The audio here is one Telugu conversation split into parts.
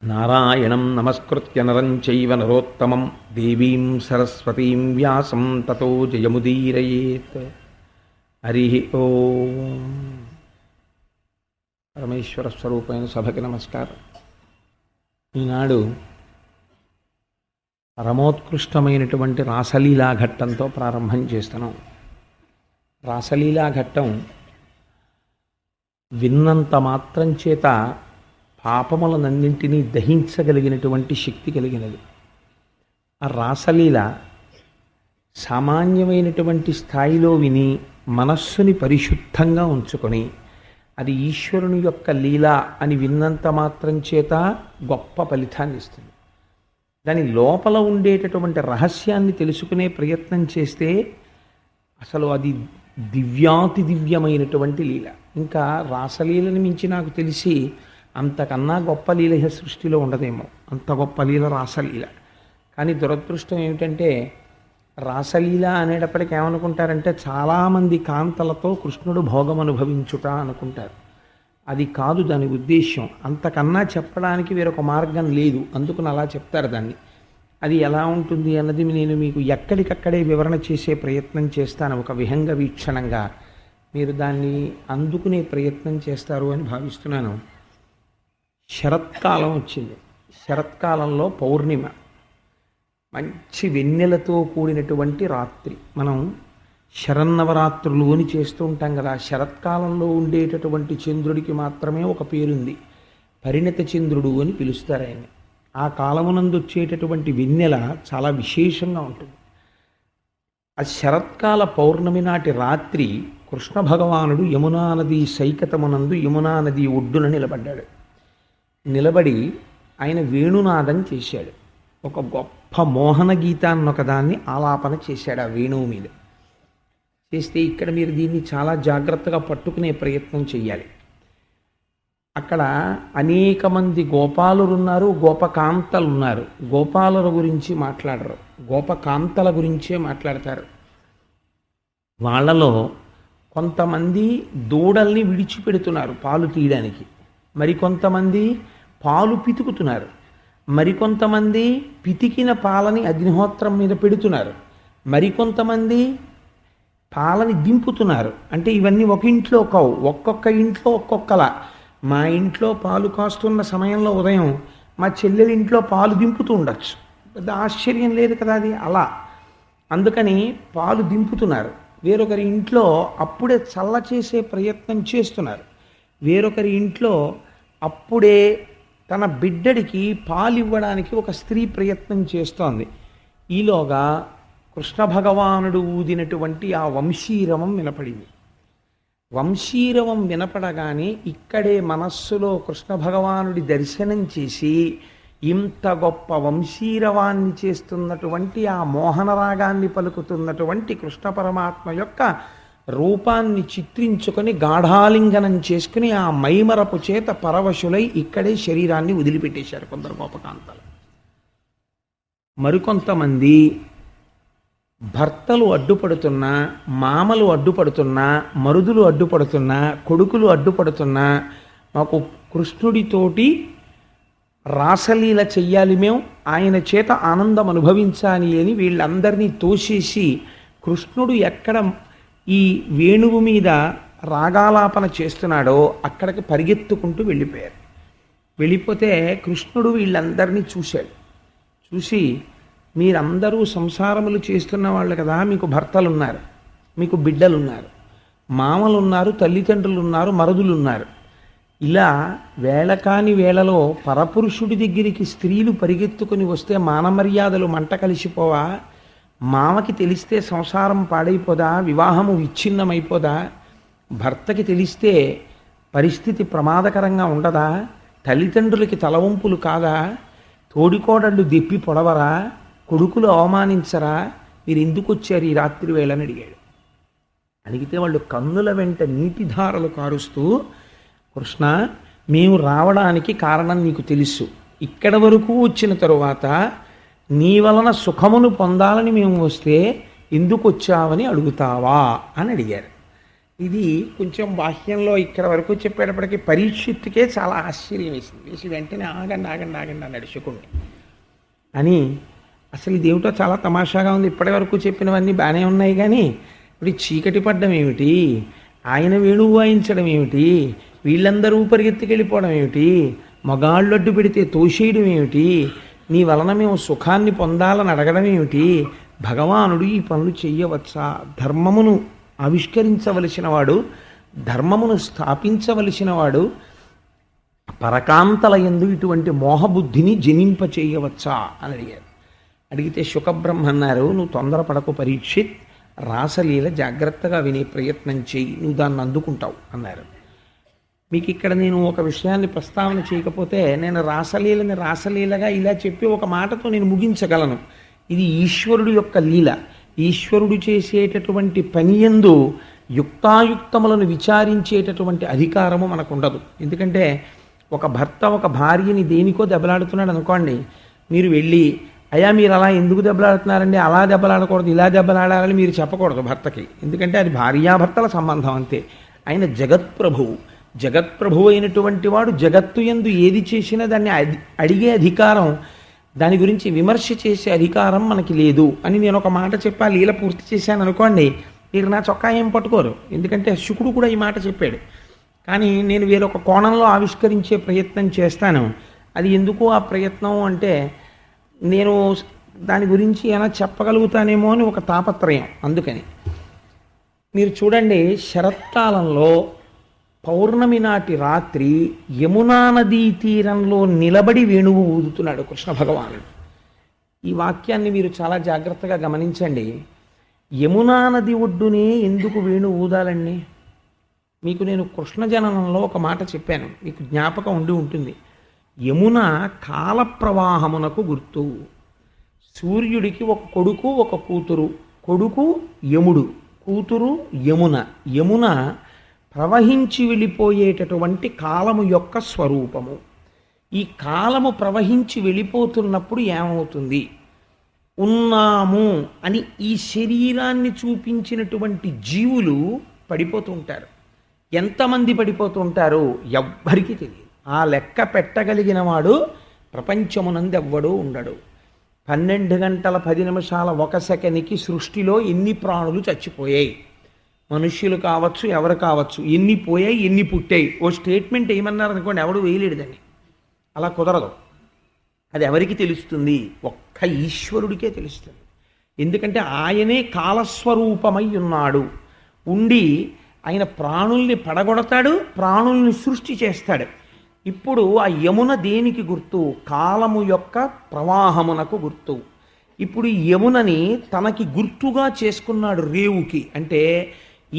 నారాయణం నమస్కృత్య నరం చైవ నరోత్తమం దేవీం సరస్వతీం వ్యాసం తతో జయముదీరయేత్. హరి ఓం. పరమేశ్వర స్వరూపమైన సభకి నమస్కారం. ఈనాడు పరమోత్కృష్టమైనటువంటి రాసలీలా ఘట్టంతో ప్రారంభం చేస్తున్నాం. రాసలీలా ఘట్టం విన్నంత మాత్రం చేత పాపములనన్నింటినీ దహించగలిగినటువంటి శక్తి కలిగినది. ఆ రాసలీల సామాన్యమైనటువంటి స్థాయిలో విని మనస్సుని పరిశుద్ధంగా ఉంచుకొని అది ఈశ్వరుని యొక్క లీల అని విన్నంత మాత్రం చేత గొప్ప ఫలితాన్ని ఇస్తుంది. దాని లోపల ఉండేటటువంటి రహస్యాన్ని తెలుసుకునే ప్రయత్నం చేస్తే అసలు అది దివ్యాతి దివ్యమైనటువంటి లీల. ఇంకా రాసలీలని మించి నాకు తెలిసి అంతకన్నా గొప్ప లీల సృష్టిలో ఉండదేమో. అంత గొప్ప లీల రాసలీల. కానీ దురదృష్టం ఏమిటంటే రాసలీల అనేటప్పటికి ఏమనుకుంటారంటే చాలామంది కాంతలతో కృష్ణుడు భోగం అనుభవించుట అనుకుంటారు. అది కాదు దాని ఉద్దేశ్యం. అంతకన్నా చెప్పడానికి వేరొక మార్గం లేదు. అందుకని అలా చెప్తారు దాన్ని. అది ఎలా ఉంటుంది అన్నది నేను మీకు ఎక్కడికక్కడే వివరణ చేసే ప్రయత్నం చేస్తాను. ఒక విహంగ వీక్షణంగా మీరు దాన్ని అందుకునే ప్రయత్నం చేస్తారు అని భావిస్తున్నాను. శరత్కాలం వచ్చింది. శరత్కాలంలో పౌర్ణిమ, మంచి వెన్నెలతో కూడినటువంటి రాత్రి. మనం శరన్నవరాత్రులు అని చేస్తూ ఉంటాం కదా. శరత్కాలంలో ఉండేటటువంటి చంద్రుడికి మాత్రమే ఒక పేరుంది, పరిణత చంద్రుడు అని పిలుస్తారు ఆయన్ని. ఆ కాలమునందు వచ్చేటటువంటి వెన్నెల చాలా విశేషంగా ఉంటుంది. ఆ శరత్కాల పౌర్ణమి నాటి రాత్రి కృష్ణ భగవానుడు యమునా నది సైకతమునందు యమునా నది ఒడ్డున నిలబడ్డాడు. నిలబడి ఆయన వేణునాదం చేశాడు. ఒక గొప్ప మోహన గీతాన్ని ఒకదాన్ని ఆలాపన చేశాడు ఆ వేణువు మీద. చేస్తే ఇక్కడ మీరు దీన్ని చాలా జాగ్రత్తగా పట్టుకునే ప్రయత్నం చేయాలి. అక్కడ అనేక మంది గోపాలురు ఉన్నారు, గోపకాంతలు ఉన్నారు. గోపాలుల గురించి మాట్లాడరు, గోపకాంతల గురించే మాట్లాడతారు. వాళ్ళలో కొంతమంది దూడల్ని విడిచిపెడుతున్నారు పాలు తీయడానికి, మరికొంతమంది పాలు పితుకుతున్నారు, మరికొంతమంది పితికిన పాలని అగ్నిహోత్రం మీద పెడుతున్నారు, మరికొంతమంది పాలని దింపుతున్నారు. అంటే ఇవన్నీ ఒక ఇంట్లో కావు, ఒక్కొక్క ఇంట్లో ఒక్కొక్కలా. మా ఇంట్లో పాలు కాస్తున్న సమయంలో ఉదయం మా చెల్లెలి ఇంట్లో పాలు దింపుతూ ఉండొచ్చు. పెద్ద ఆశ్చర్యం లేదు కదా అది అలా. అందుకని పాలు దింపుతున్నారు. వేరొకరి ఇంట్లో అప్పుడే చల్ల చేసే ప్రయత్నం చేస్తున్నారు. వేరొకరి ఇంట్లో అప్పుడే తన బిడ్డడికి పాలు ఇవ్వడానికి ఒక స్త్రీ ప్రయత్నం చేస్తోంది. ఈలోగా కృష్ణ భగవానుడు ఊదినటువంటి ఆ వంశీరవం వినపడింది. వంశీరవం వినపడగానే ఇక్కడే మనస్సులో కృష్ణ భగవానుడి దర్శనం చేసి ఇంత గొప్ప వంశీరవాన్ని చేస్తున్నటువంటి ఆ మోహనరాగాన్ని పలుకుతున్నటువంటి కృష్ణ పరమాత్మ యొక్క రూపాన్ని చిత్రించుకొని గాఢాలింగనం చేసుకుని ఆ మైమరపు చేత పరవశులై ఇక్కడే శరీరాన్ని వదిలిపెట్టేశారు కొందరు గోపకాంతలు. మరికొంతమంది భర్తలు అడ్డుపడుతున్నా, మామలు అడ్డుపడుతున్నా, మరుదులు అడ్డుపడుతున్నా, కొడుకులు అడ్డుపడుతున్నా మాకు కృష్ణుడితోటి రాసలీల చెయ్యాలి, మేము ఆయన చేత ఆనందం అనుభవించాలి అని వీళ్ళందరినీ తోసేసి కృష్ణుడు ఎక్కడ ఈ వేణువు మీద రాగాలాపన చేస్తున్నాడో అక్కడికి పరిగెత్తుకుంటూ వెళ్ళిపోయారు. వెళ్ళిపోతే కృష్ణుడు వీళ్ళందరినీ చూశాడు. చూసి మీరందరూ సంసారములు చేస్తున్న వాళ్ళు కదా, మీకు భర్తలున్నారు, మీకు బిడ్డలున్నారు, మామలున్నారు, తల్లిదండ్రులు ఉన్నారు, మరుదులు ఉన్నారు. ఇలా వేళకాని వేళలో పరపురుషుడి దగ్గరికి స్త్రీలు పరిగెత్తుకుని వస్తే మానమర్యాదలు మంట కలిసిపోవా? మామకి తెలిస్తే సంసారం పాడైపోదా? వివాహము విచ్ఛిన్నమైపోదా? భర్తకి తెలిస్తే పరిస్థితి ప్రమాదకరంగా ఉండదా? తల్లిదండ్రులకి తలవంపులు కాదా? తోడికోడళ్ళు దెప్పి పొడవరా? కొడుకులు అవమానించరా? మీరు ఎందుకు వచ్చారు ఈ రాత్రి వేళని అడిగాడు. అడిగితే వాళ్ళు కన్నుల వెంట నీటిధారలు కారుస్తూ, కృష్ణ మేము రావడానికి కారణం నీకు తెలుసు, ఇక్కడ వరకు వచ్చిన తరువాత నీ వలన సుఖమును పొందాలని మేము వస్తే ఎందుకు వచ్చావని అడుగుతావా అని అడిగారు. ఇది కొంచెం బాహ్యంలో ఇక్కడ వరకు చెప్పేటప్పటికి పరీక్షిత్తుకే చాలా ఆశ్చర్యం వేసింది. వేసి వెంటనే ఆగండి ఆగండి ఆగండి అన్నాడు శుకుణ్ణి. అని అసలు ఇదేమిటో చాలా తమాషాగా ఉంది, ఇప్పటి వరకు చెప్పినవన్నీ బాగానే ఉన్నాయి కానీ ఇప్పుడు ఈ చీకటి పడ్డం ఏమిటి, ఆయన వేణువు వాయించడం ఏమిటి, వీళ్ళందరూ పరిగెత్తుకెళ్ళిపోవడం ఏమిటి, మగాళ్ళు అడ్డు పెడితే తోసేయడం ఏమిటి, నీ వలన మేము సుఖాన్ని పొందాలని అడగడం ఏమిటి, భగవానుడు ఈ పనులు చెయ్యవచ్చా, ధర్మమును ఆవిష్కరించవలసిన వాడు, ధర్మమును స్థాపించవలసిన వాడు పరకాంతల యందు ఇటువంటి మోహబుద్ధిని జనింపచేయవచ్చా అని అడిగారు. అడిగితే శుకబ్రహ్మ అన్నారు, నువ్వు తొందరపడకు పరీక్షిత్, రాసలీల జాగ్రత్తగా వినే ప్రయత్నం చేయి, నువ్వు దాన్ని అందుకుంటావు అన్నారు. మీకు ఇక్కడ నేను ఒక విషయాన్ని ప్రస్తావన చేయకపోతే నేను రాసలీలని రాసలీలగా ఇలా చెప్పి ఒక మాటతో నేను ముగించగలను. ఇది ఈశ్వరుడు యొక్క లీల. ఈశ్వరుడు చేసేటటువంటి పని యందు యుక్తాయుక్తములను విచారించేటటువంటి అధికారము మనకు ఉండదు. ఎందుకంటే ఒక భర్త ఒక భార్యని దేనికో దెబ్బలాడుతున్నాడు అనుకోండి, మీరు వెళ్ళి అయ్యా మీరు అలా ఎందుకు దెబ్బలాడుతున్నారండి, అలా దెబ్బలాడకూడదు ఇలా దెబ్బలాడాలని మీరు చెప్పకూడదు భర్తకి. ఎందుకంటే అది భార్యాభర్తల సంబంధం అంతే. ఆయన జగత్ప్రభువు. జగత్ప్రభువు అయినటువంటి వాడు జగత్తు యందు ఏది చేసినా దాన్ని అడిగే అధికారం, దాని గురించి విమర్శ చేసే అధికారం మనకి లేదు అని నేను ఒక మాట చెప్పా, లీల పూర్తి చేశాను అనుకోండి, మీరు నా చొక్కా ఏం పట్టుకోరు. ఎందుకంటే శుకుడు కూడా ఈ మాట చెప్పాడు. కానీ నేను వేరొక కోణంలో ఆవిష్కరించే ప్రయత్నం చేస్తాను. అది ఎందుకు ఆ ప్రయత్నం అంటే నేను దాని గురించి ఏమైనా చెప్పగలుగుతానేమో అని ఒక తాపత్రయం. అందుకని మీరు చూడండి, శరత్కాలంలో పౌర్ణమి నాటి రాత్రి యమునా నదీ తీరంలో నిలబడి వేణువు ఊదుతున్నాడు కృష్ణ భగవానుడు. ఈ వాక్యాన్ని మీరు చాలా జాగ్రత్తగా గమనించండి. యమునా నది ఒడ్డునే ఎందుకు వేణువు ఊదాలండి? మీకు నేను కృష్ణ జననంలో ఒక మాట చెప్పాను, మీకు జ్ఞాపకం ఉండి ఉంటుంది. యమున కాల ప్రవాహమునకు గుర్తు. సూర్యుడికి ఒక కొడుకు ఒక కూతురు. కొడుకు యముడు, కూతురు యమున. యమున ప్రవహించి వెళ్ళిపోయేటటువంటి కాలము యొక్క స్వరూపము. ఈ కాలము ప్రవహించి వెళ్ళిపోతున్నప్పుడు ఏమవుతుంది? ఉన్నాము అని ఈ శరీరాన్ని చూపించినటువంటి జీవులు పడిపోతూ ఉంటారు. ఎంతమంది పడిపోతూ ఉంటారు ఎవ్వరికీ తెలియదు. ఆ లెక్క పెట్టగలిగిన వాడు ప్రపంచమునందు ఎవ్వడూ ఉండడు. 12 గంటల 10 నిమిషాల 1 సెకండ్కి సృష్టిలో ఎన్ని ప్రాణులు చచ్చిపోయాయి, మనుష్యులు కావచ్చు ఎవరు కావచ్చు, ఎన్ని పోయాయి ఎన్ని పుట్టాయి, ఓ స్టేట్మెంట్ ఏమన్నారు అనుకోండి, ఎవడు వేయలేడు దాన్ని. అలా కుదరదు. అది ఎవరికి తెలుస్తుంది? ఒక్క ఈశ్వరుడికే తెలుస్తుంది. ఎందుకంటే ఆయనే కాలస్వరూపమై ఉన్నాడు. ఉండి ఆయన ప్రాణుల్ని పడగొడతాడు, ప్రాణుల్ని సృష్టి చేస్తాడు. ఇప్పుడు ఆ యమున దేనికి గుర్తు? కాలము యొక్క ప్రవాహమునకు గుర్తు. ఇప్పుడు ఈ యమునని తనకి గుర్తుగా చేసుకున్నాడు రేవుకి. అంటే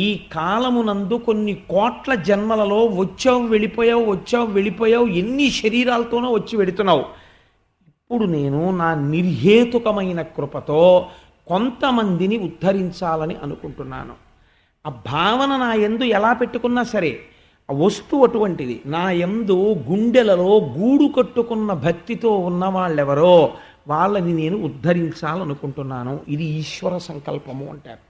ఈ కాలమునందు కొన్ని కోట్ల జన్మలలో వచ్చావు వెళ్ళిపోయావు, వచ్చావు వెళ్ళిపోయావు, ఎన్ని శరీరాలతోనో వచ్చి వెడుతున్నావు. ఇప్పుడు నేను నా నిర్హేతుకమైన కృపతో కొంతమందిని ఉద్ధరించాలని అనుకుంటున్నాను. ఆ భావన నా యందు ఎలా పెట్టుకున్నా సరే, ఆ వస్తువు అటువంటిది. నా యందు గుండెలలో గూడు కట్టుకున్న భక్తితో ఉన్న వాళ్ళెవరో వాళ్ళని నేను ఉద్ధరించాలనుకుంటున్నాను. ఇది ఈశ్వర సంకల్పము అంటారు.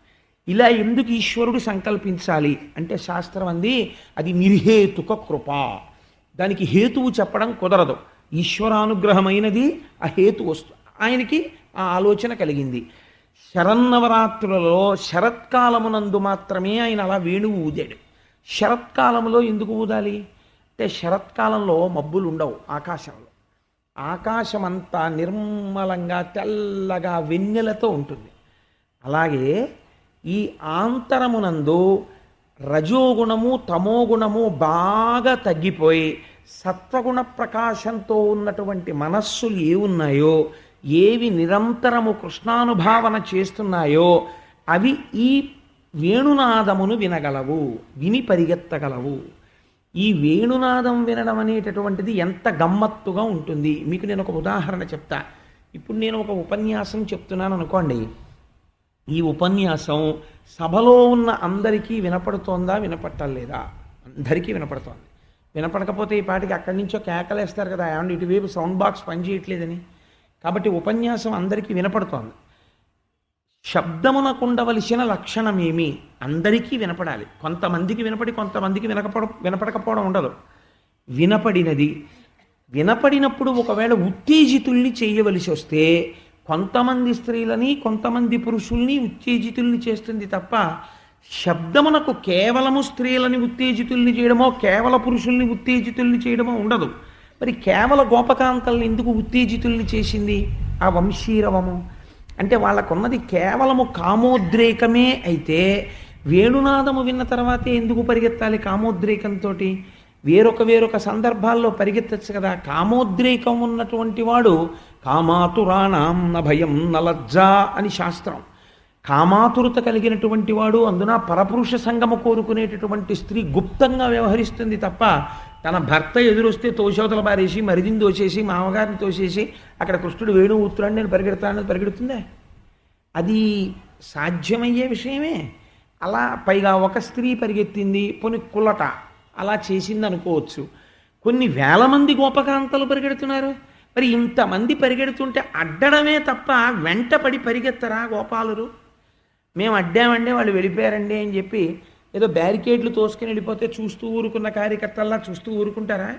ఇలా ఎందుకు ఈశ్వరుడు సంకల్పించాలి అంటే శాస్త్రం అంది అది నిర్హేతుక కృప. దానికి హేతువు చెప్పడం కుదరదు. ఈశ్వరానుగ్రహమైనది ఆ హేతు వస్తు. ఆయనకి ఆ ఆలోచన కలిగింది. శరన్నవరాత్రులలో శరత్కాలమునందు మాత్రమే ఆయన అలా వేణువు ఊదాడు. శరత్కాలంలో ఎందుకు ఊదాలి అంటే శరత్కాలంలో మబ్బులు ఉండవు ఆకాశంలో. ఆకాశమంతా నిర్మలంగా తెల్లగా వెన్నెలతో ఉంటుంది. అలాగే ఈ ఆంతరమునందు రజోగుణము తమోగుణము బాగా తగ్గిపోయి సత్వగుణ ప్రకాశంతో ఉన్నటువంటి మనస్సులు ఏవున్నాయో, ఏవి నిరంతరము కృష్ణానుభావన చేస్తున్నాయో అవి ఈ వేణునాదమును వినగలవు, విని పరిగెత్తగలవు. ఈ వేణునాదం వినడం అనేటటువంటిది ఎంత గమ్మత్తుగా ఉంటుంది. మీకు నేను ఒక ఉదాహరణ చెప్తా. ఇప్పుడు నేను ఒక ఉపన్యాసం చెప్తున్నాను అనుకోండి. ఈ ఉపన్యాసం సభలో ఉన్న అందరికీ వినపడుతోందా, వినపట్టలేదా? అందరికీ వినపడుతోంది. వినపడకపోతే ఈ పాటికి అక్కడి నుంచో కేకలేస్తారు కదా, ఏమంటే ఇటువైపు సౌండ్ బాక్స్ పనిచేయట్లేదని. కాబట్టి ఉపన్యాసం అందరికీ వినపడుతోంది. శబ్దమునకు ఉండవలసిన లక్షణమేమి? అందరికీ వినపడాలి. కొంతమందికి వినపడి కొంతమందికి వినపడకపోవడం ఉండదు. వినపడినది. వినపడినప్పుడు ఒకవేళ ఉత్తేజితుల్ని చేయవలసి వస్తే కొంతమంది స్త్రీలని కొంతమంది పురుషుల్ని ఉత్తేజితుల్ని చేస్తుంది తప్ప శబ్దమునకు కేవలము స్త్రీలని ఉత్తేజితుల్ని చేయడమో కేవల పురుషుల్ని ఉత్తేజితుల్ని చేయడమో ఉండదు. మరి కేవల గోపకాంతల్ని ఎందుకు ఉత్తేజితుల్ని చేసింది ఆ వంశీరవము? అంటే వాళ్ళకున్నది కేవలము కామోద్రేకమే అయితే వేణునాదము విన్న తర్వాతే ఎందుకు పరిగెత్తాలి కామోద్రేకంతో? వేరొక సందర్భాల్లో పరిగెత్తచ్చు కదా. కామోద్రేకం ఉన్నటువంటి వాడు కామాతురాణం న భయం న లజ్జ అని శాస్త్రం. కామాతురత కలిగినటువంటి వాడు, అందున పరపురుష సంగమ కోరుకునేటటువంటి స్త్రీ గుప్తంగా వ్యవహరిస్తుంది తప్ప తన భర్త ఎదురొస్తే తోషవతల బారేసి మరిదిని తోసేసి మామగారిని తోసేసి అక్కడ కృష్ణుడు వేణు ఊత్తురాన్ని నేను పరిగెడతానని పరిగెడుతుందే? అది సాధ్యమయ్యే విషయమే. అలా పైగా ఒక స్త్రీ పరిగెత్తింది పోని కులట అలా చేసింది అనుకోవచ్చు. కొన్ని వేల మంది గోపకాంతలు పరిగెడుతున్నారు. మరి ఇంతమంది పరిగెడుతుంటే అడ్డడమే తప్ప వెంట పడి పరిగెత్తరా గోపాలురు? మేము అడ్డామంటే వాళ్ళు వెళ్ళిపోయారండి అని చెప్పి ఏదో బ్యారికేడ్లు తోసుకుని వెళ్ళిపోతే చూస్తూ ఊరుకున్న కార్యకర్తల్లా చూస్తూ ఊరుకుంటారా?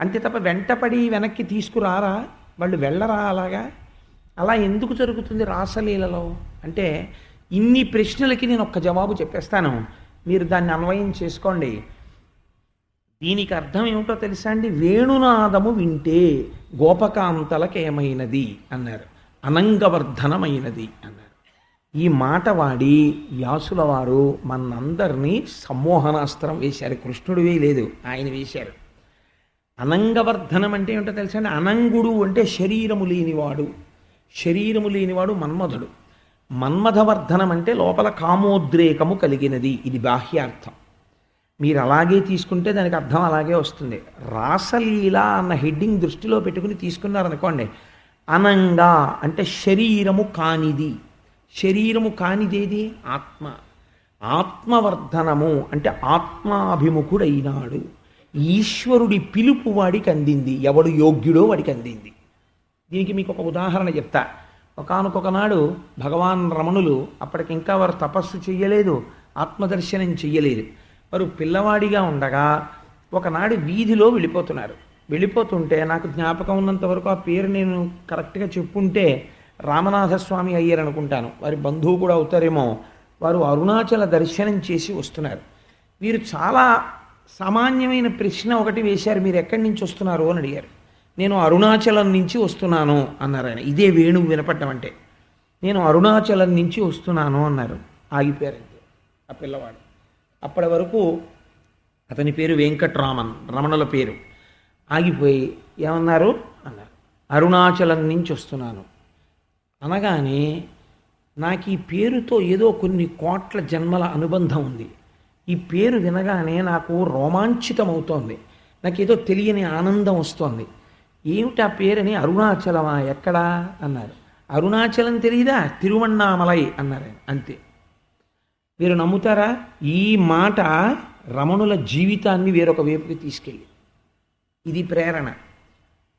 అంతే తప్ప వెంటపడి వెనక్కి తీసుకురారా? వాళ్ళు వెళ్ళరా అలాగా? అలా ఎందుకు జరుగుతుంది రాసలీలలో? అంటే ఇన్ని ప్రశ్నలకి నేను ఒక్క జవాబు చెప్పేస్తాను, మీరు దాన్ని అన్వయం చేసుకోండి. దీనికి అర్థం ఏమిటో తెలుసా అండి? వేణునాదము వింటే గోపకాంతలకేమైనది అన్నారు, అనంగవర్ధనమైనది అన్నారు. ఈ మాట వాడి వ్యాసుల వారు మనందరినీ సమ్మోహనాస్త్రం వేశారు. కృష్ణుడు వేయలేదు, ఆయన వేశారు. అనంగవర్ధనం అంటే ఏమిటో తెలుసా అండి? అనంగుడు అంటే శరీరము లేనివాడు. శరీరము లేనివాడు మన్మధుడు. మన్మథవర్ధనం అంటే లోపల కామోద్రేకము కలిగినది. ఇది బాహ్యార్థం. మీరు అలాగే తీసుకుంటే దానికి అర్థం అలాగే వస్తుంది. రాసలీల అన్న హెడ్డింగ్ దృష్టిలో పెట్టుకుని తీసుకున్నారనుకోండి, అనంగా అంటే శరీరము కానిది. శరీరము కానిదేది? ఆత్మ. ఆత్మవర్ధనము అంటే ఆత్మాభిముఖుడైనాడు. ఈశ్వరుడి పిలుపు వాడికి అందింది. ఎవడు యోగ్యుడో వాడికి అందింది. దీనికి మీకు ఒక ఉదాహరణ చెప్తా. ఒకానొకనాడు భగవాన్ రమణులు, అప్పటికింకా వారు తపస్సు చెయ్యలేదు, ఆత్మదర్శనం చెయ్యలేదు. వారు పిల్లవాడిగా ఉండగా ఒకనాడు వీధిలో వెళ్ళిపోతున్నారు. వెళ్ళిపోతుంటే నాకు జ్ఞాపకం ఉన్నంత వరకు ఆ పేరు నేను కరెక్ట్గా చెప్పుంటే రామనాథస్వామి అయ్యారు అనుకుంటాను, వారి బంధువు కూడా అవుతారేమో. వారు అరుణాచల దర్శనం చేసి వస్తున్నారు. వీరు చాలా సామాన్యమైన ప్రశ్న ఒకటి వేశారు, మీరు ఎక్కడి నుంచి వస్తున్నారు అని అడిగారు. నేను అరుణాచలం నుంచి వస్తున్నాను అన్నారు ఆయన. ఇదే వేణువు వినపడ్డం అంటే. నేను అరుణాచలం నుంచి వస్తున్నాను అన్నారు. ఆగిపోయారంతే ఆ పిల్లవాడు. అప్పటి వరకు అతని పేరు వెంకట్రామన్, రమణుల పేరు. ఆగిపోయి ఏమన్నారు అన్నారు, అరుణాచలం నుంచి వస్తున్నాను అనగానే నాకు ఈ పేరుతో ఏదో కొన్ని కోట్ల జన్మల అనుబంధం ఉంది. ఈ పేరు వినగానే నాకు రోమాంచితం అవుతోంది, నాకు ఏదో తెలియని ఆనందం వస్తోంది. ఏమిటి ఆ పేరుని? అరుణాచలమా? ఎక్కడా అన్నారు. అరుణాచలం తెలియదా? తిరువణ్ణామలై అన్నారు ఆయన. అంతే. మీరు నమ్ముతారా? ఈ మాట రమణుల జీవితాన్ని వేరొక వైపుకి తీసుకెళ్ళి, ఇది ప్రేరణ.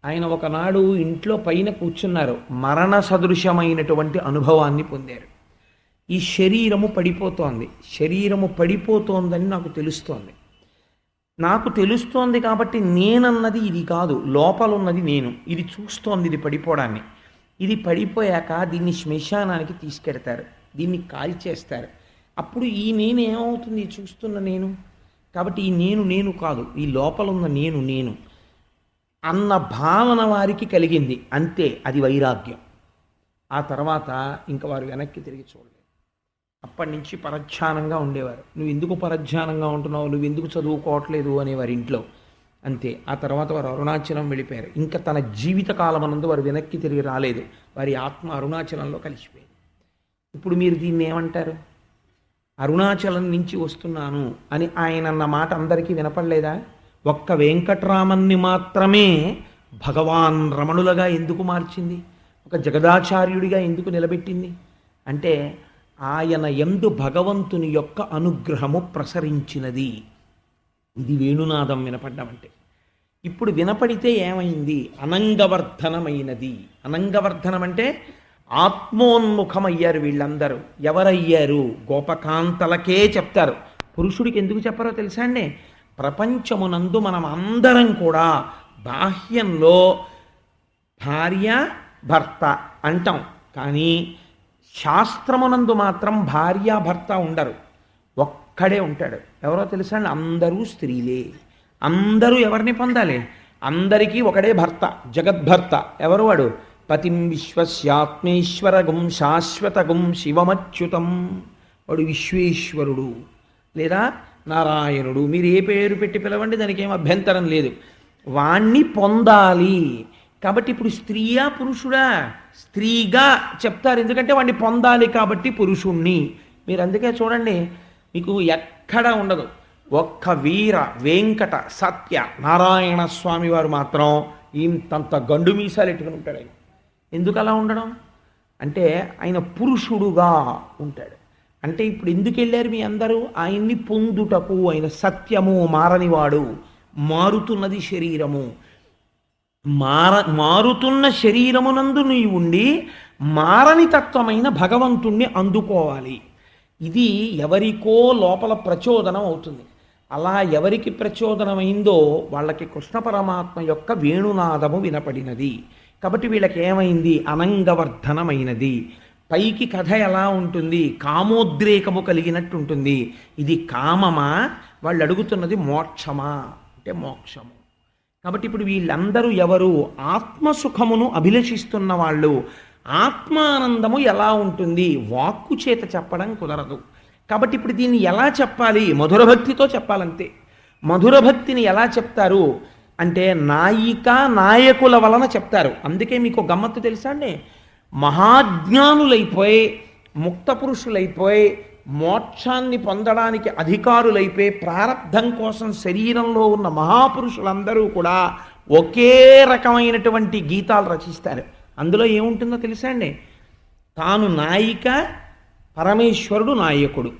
ఆయన ఒకనాడు ఇంట్లో పైన కూర్చున్నారు, మరణ సదృశమైనటువంటి అనుభవాన్ని పొందారు. ఈ శరీరము పడిపోతోంది, శరీరము పడిపోతోందని నాకు తెలుస్తోంది. నాకు తెలుస్తోంది కాబట్టి నేనన్నది ఇది కాదు, లోపలున్నది నేను. ఇది చూస్తోంది ఇది పడిపోవడాన్ని. ఇది పడిపోయాక దీన్ని శ్మశానానికి తీసుకెడతారు, దీన్ని కాల్చేస్తారు. అప్పుడు ఈ నేను ఏమవుతుంది? చూస్తున్న నేను. కాబట్టి ఈ నేను కాదు, ఈ లోపలున్న నేను అన్న భావన వారికి కలిగింది. అంతే, అది వైరాగ్యం. ఆ తర్వాత ఇంక వారు వెనక్కి తిరిగి చూడలేదు. అప్పటి నుంచి పరధ్యానంగా ఉండేవారు. నువ్వు ఎందుకు పరధ్యానంగా ఉంటున్నావు, నువ్వు ఎందుకు చదువుకోవట్లేదు అనేవారి ఇంట్లో. అంతే. ఆ తర్వాత వారు అరుణాచలం వెళ్ళిపోయారు. ఇంకా తన జీవిత కాలమనందు వారు వెనక్కి తిరిగి రాలేదు. వారి ఆత్మ అరుణాచలంలో కలిసిపోయింది. ఇప్పుడు మీరు దీన్ని ఏమంటారు? అరుణాచలం నుంచి వస్తున్నాను అని ఆయన అన్న మాట అందరికీ వినపడలేదా? ఒక్క వెంకట్రామన్ని మాత్రమే భగవాన్ రమణులుగా ఎందుకు మార్చింది? ఒక జగదాచార్యుడిగా ఎందుకు నిలబెట్టింది? అంటే ఆయన యందు భగవంతుని యొక్క అనుగ్రహము ప్రసరించినది. ఇది వేణునాదం వినపడ్డం అంటే. ఇప్పుడు వినపడితే ఏమైంది? అనంగవర్ధనమైనది. అనంగవర్ధనం అంటే ఆత్మోన్ముఖమయ్యారు వీళ్ళందరూ. ఎవరయ్యారు? గోపకాంతలకే చెప్తారు. పురుషుడికి ఎందుకు చెప్పరో తెలుసా అండి? ప్రపంచమునందు మనం అందరం కూడా బాహ్యంలో భార్య భర్త అంటాం, కానీ శాస్త్రమునందు మాత్రం భార్య భర్త ఉండరు, ఒక్కడే ఉంటాడు. ఎవరో తెలుసా అండి? అందరూ స్త్రీలే. అందరూ ఎవరిని పొందాలి? అందరికీ ఒకడే భర్త, జగద్భర్త. ఎవరు వాడు? పతిం విశ్వస్యాత్మేశ్వరగుం శాశ్వతగుం శివమచ్యుతం. వాడు విశ్వేశ్వరుడు లేదా నారాయణుడు, మీరు ఏ పేరు పెట్టి పిలవండి, దానికి ఏం అభ్యంతరం లేదు. వాణ్ణి పొందాలి. కాబట్టి ఇప్పుడు స్త్రీయా పురుషుడా? స్త్రీగా చెప్తారు, ఎందుకంటే వాడిని పొందాలి కాబట్టి పురుషుణ్ణి. మీరు అందుకే చూడండి, మీకు ఎక్కడ ఉండదు ఒక్క వీర వెంకట సత్య నారాయణ స్వామి వారు మాత్రం ఇంతంత గండు మీసాలు ఎట్టుకుని ఉంటాడు. ఆయన ఎందుకు అలా ఉండడం అంటే ఆయన పురుషుడుగా ఉంటాడు. అంటే ఇప్పుడు ఎందుకు వెళ్ళారు మీ అందరూ? ఆయన్ని పొందుటకు. ఆయన సత్యము, మారనివాడు. మారుతున్నది శరీరము. మారుతున్న శరీరమునందు నీవు ఉండి మారని తత్వమైన భగవంతుణ్ణి అందుకోవాలి. ఇది ఎవరికో లోపల ప్రచోదనం అవుతుంది. అలా ఎవరికి ప్రచోదనమైందో వాళ్ళకి కృష్ణ పరమాత్మ యొక్క వేణునాదము వినపడినది. కాబట్టి వీళ్ళకి ఏమైంది? అనంగవర్ధనమైనది. పైకి కథ ఎలా ఉంటుంది? కామోద్రేకము కలిగినట్టు ఉంటుంది. ఇది కామమా? వాళ్ళు అడుగుతున్నది మోక్షమా అంటే మోక్షము. కాబట్టి ఇప్పుడు వీళ్ళందరూ ఎవరు? ఆత్మసుఖమును అభిలషిస్తున్న వాళ్ళు. ఆత్మానందము ఎలా ఉంటుంది? వాక్కు చేత చెప్పడం కుదరదు. కాబట్టి ఇప్పుడు దీన్ని ఎలా చెప్పాలి? మధురభక్తితో చెప్పాలంతే. మధురభక్తిని ఎలా చెప్తారు అంటే నాయిక నాయకుల వలన చెప్తారు. అందుకే మీకు గమ్మత్తు తెలుసా అండి? మహాజ్ఞానులైపోయి ముక్త పురుషులైపోయి మోక్షాన్ని పొందడానికి అధికారులైపోయి ప్రారబ్ధం కోసం శరీరంలో ఉన్న మహాపురుషులందరూ కూడా ఒకే రకమైనటువంటి గీతాలు రచిస్తారు. అందులో ఏముంటుందో తెలుసా అండి? తాను నాయిక, పరమేశ్వరుడు నాయకుడు,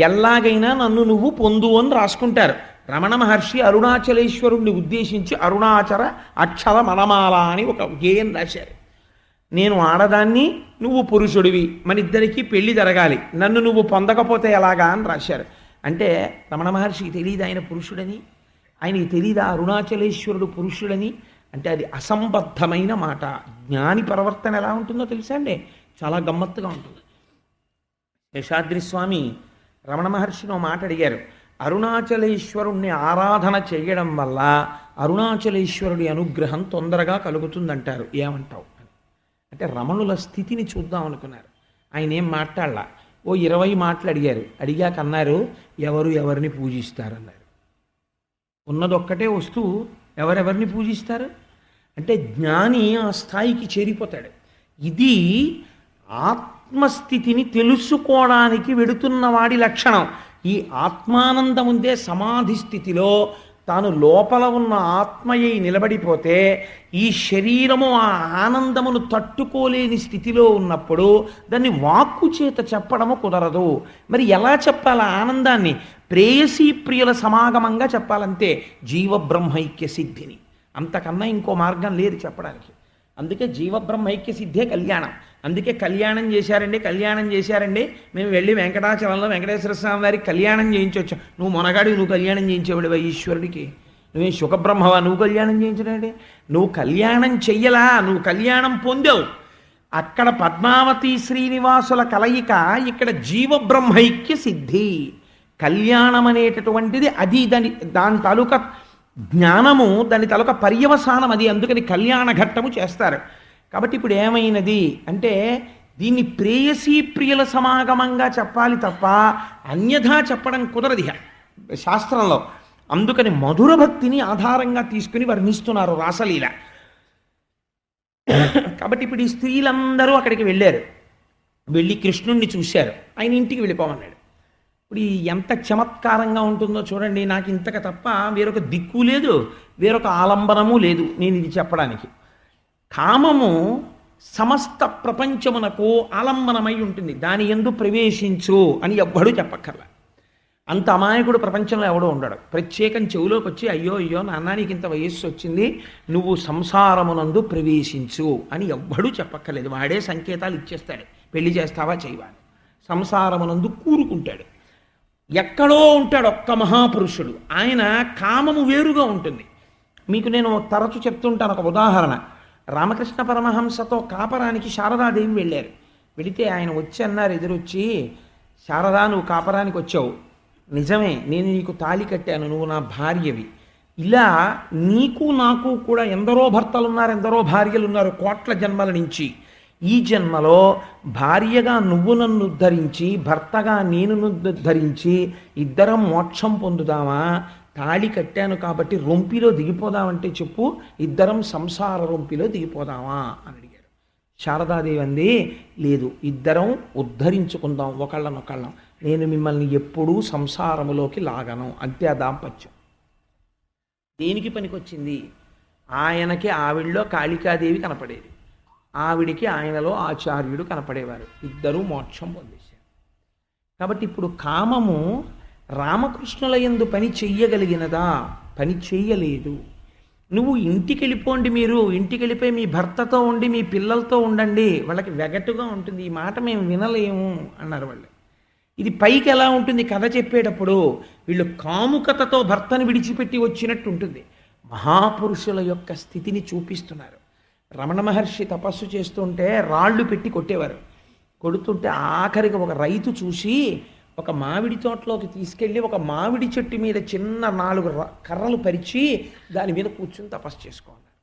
ఎలాగైనా నన్ను నువ్వు పొందు అని రాసుకుంటారు. రమణ మహర్షి అరుణాచలేశ్వరుణ్ణి ఉద్దేశించి అరుణాచల అక్షర మనమాల అని ఒక గేయం రాశారు. నేను ఆడదాన్ని, నువ్వు పురుషుడివి, మన ఇద్దరికీ పెళ్లి జరగాలి, నన్ను నువ్వు పొందకపోతే ఎలాగా అని రాశారు. అంటే రమణ మహర్షికి తెలియదు ఆయన పురుషుడని? ఆయనకి తెలియదా అరుణాచలేశ్వరుడు పురుషుడని? అంటే అది అసంబద్ధమైన మాట. జ్ఞాని ప్రవర్తన ఎలా ఉంటుందో తెలుసా అండి? చాలా గమ్మత్తుగా ఉంటుంది. శేషాద్రి స్వామి రమణ మహర్షిని ఓ మాట అడిగారు. అరుణాచలేశ్వరుణ్ణి ఆరాధన చేయడం వల్ల అరుణాచలేశ్వరుడి అనుగ్రహం తొందరగా కలుగుతుందంటారు, ఏమంటావు? అంటే రమణుల స్థితిని చూద్దాం అనుకున్నారు. ఆయన ఏం మాట్లాడలా. ఓ 20 మాటలు అడిగారు. అడిగాక అన్నారు, ఎవరు ఎవరిని పూజిస్తారన్నారు. ఉన్నదొక్కటే వస్తువు, ఎవరెవరిని పూజిస్తారు అంటే జ్ఞాని ఆ స్థాయికి చేరిపోతాడు. ఇది ఆత్మస్థితిని తెలుసుకోవడానికి వెడుతున్న వాడి లక్షణం. ఈ ఆత్మానందం ఉందే సమాధి స్థితిలో తాను లోపల ఉన్న ఆత్మయ్యి నిలబడిపోతే ఈ శరీరము ఆ ఆనందమును తట్టుకోలేని స్థితిలో ఉన్నప్పుడు దాన్ని వాక్కు చేత చెప్పడము కుదరదు. మరి ఎలా చెప్పాలి ఆనందాన్ని? ప్రేయసీ ప్రియుల సమాగమంగా చెప్పాలంతే. జీవబ్రహ్మైక్య సిద్ధిని, అంతకన్నా ఇంకో మార్గం లేదు చెప్పడానికి. అందుకే జీవబ్రహ్మైక్య సిద్ధే కళ్యాణం. అందుకే కళ్యాణం చేశారండి మేము వెళ్ళి వెంకటాచలంలో వెంకటేశ్వర స్వామి వారికి కళ్యాణం చేయించవచ్చు. నువ్వు మొనగాడివి, నువ్వు కళ్యాణం చేయించేవాడివా ఈశ్వరుడికి? నువ్వే సుఖబ్రహ్మవా? నువ్వు కళ్యాణం చేయించడండి. నువ్వు కళ్యాణం చెయ్యలా, నువ్వు కళ్యాణం పొందావు. అక్కడ పద్మావతి శ్రీనివాసుల కలయిక, ఇక్కడ జీవబ్రహ్మైక్య సిద్ధి. కళ్యాణం అనేటటువంటిది అది, దాని తాలూకా జ్ఞానము, దాని తాలూకా పర్యవసానం అది. అందుకని కళ్యాణ ఘట్టము చేస్తారు. కాబట్టి ఇప్పుడు ఏమైనది అంటే దీన్ని ప్రేయసీ ప్రియుల సమాగమంగా చెప్పాలి తప్ప అన్యథా చెప్పడం కుదరదు శాస్త్రంలో. అందుకని మధుర భక్తిని ఆధారంగా తీసుకుని వర్ణిస్తున్నారు రాసలీల. కాబట్టి ఇప్పుడు ఈ స్త్రీలందరూ అక్కడికి వెళ్ళారు. వెళ్ళి కృష్ణుణ్ణి చూశారు. ఆయన ఇంటికి వెళ్ళిపోమన్నాడు. ఇప్పుడు ఎంత చమత్కారంగా ఉంటుందో చూడండి. నాకు ఇంతకు తప్ప వేరొక దిక్కు లేదు, వేరొక ఆలంబనము లేదు నేను ఇది చెప్పడానికి. కామము సమస్త ప్రపంచమునకు ఆలంబనమై ఉంటుంది. దాని యందు ప్రవేశించు అని ఎవ్వడూ చెప్పక్కర్లా. అంత అమాయకుడు ప్రపంచంలో ఎవడో ఉండడు. ప్రత్యేకం చెవులోకి వచ్చి అయ్యో అయ్యో నాన్న నీకు ఇంత వయస్సు వచ్చింది, నువ్వు సంసారమునందు ప్రవేశించు అని ఎవ్వడూ చెప్పక్కర్లేదు. వాడే సంకేతాలు ఇచ్చేస్తాడు, పెళ్లి చేస్తావా చేయవా. సంసారమునందు కూరుకుంటాడు. ఎక్కడో ఉంటాడు ఒక్క మహాపురుషుడు, ఆయన కామము వేరుగా ఉంటుంది. మీకు నేను తరచు చెప్తుంటాను ఒక ఉదాహరణ. రామకృష్ణ పరమహంసతో కాపరానికి శారదాదేవి వెళ్ళారు. వెళితే ఆయన వచ్చి అన్నారు, ఎదురొచ్చి, శారదా నువ్వు కాపరానికి వచ్చావు, నిజమే నేను నీకు తాళి కట్టాను, నువ్వు నా భార్యవి. ఇలా నీకు నాకు కూడా ఎందరో భర్తలున్నారు, ఎందరో భార్యలున్నారు కోట్ల జన్మల నుంచి. ఈ జన్మలో భార్యగా నువ్వు నన్ను ఉద్ధరించి, భర్తగా నేను ఉద్ధరించి ఇద్దరం మోక్షం పొందుదామా? తాళి కట్టాను కాబట్టి రొంపిలో దిగిపోదామంటే చెప్పు, ఇద్దరం సంసార రొంపిలో దిగిపోదామా అని అడిగారు. శారదాదేవి అంది, లేదు, ఇద్దరం ఉద్ధరించుకుందాం ఒకళ్ళనొకళ్ళం, నేను మిమ్మల్ని ఎప్పుడూ సంసారములోకి లాగను. అంతే ఆ దాంపత్యం. దేనికి పనికొచ్చింది? ఆయనకి ఆవిడలో కాళికాదేవి కనపడేది, ఆవిడికి ఆయనలో ఆచార్యుడు కనపడేవారు. ఇద్దరూ మోక్షం పొందేశారు. కాబట్టి ఇప్పుడు కామము రామకృష్ణుల యందు పని చెయ్యగలిగినదా? పని చెయ్యలేదు. నువ్వు ఇంటికి వెళ్ళిపోండి, మీరు ఇంటికి వెళ్ళిపోయి మీ భర్తతో ఉండి మీ పిల్లలతో ఉండండి, వాళ్ళకి వెగటుగా ఉంటుంది, ఈ మాట మేము వినలేము అన్నారు వాళ్ళు. ఇది పైకి ఎలా ఉంటుంది కథ చెప్పేటప్పుడు, వీళ్ళు కాముకతతో భర్తను విడిచిపెట్టి వచ్చినట్టు ఉంటుంది. మహాపురుషుల యొక్క స్థితిని చూపిస్తున్నారు. రమణ మహర్షి తపస్సు చేస్తుంటే రాళ్ళు పెట్టి కొట్టేవారు. కొడుతుంటే ఆఖరికి ఒక రైతు చూసి ఒక మామిడి తోటలోకి తీసుకెళ్ళి ఒక మామిడి చెట్టు మీద చిన్న 4 కర్రలు పరిచి దాని మీద కూర్చుని తపస్సు చేసుకోన్నారు.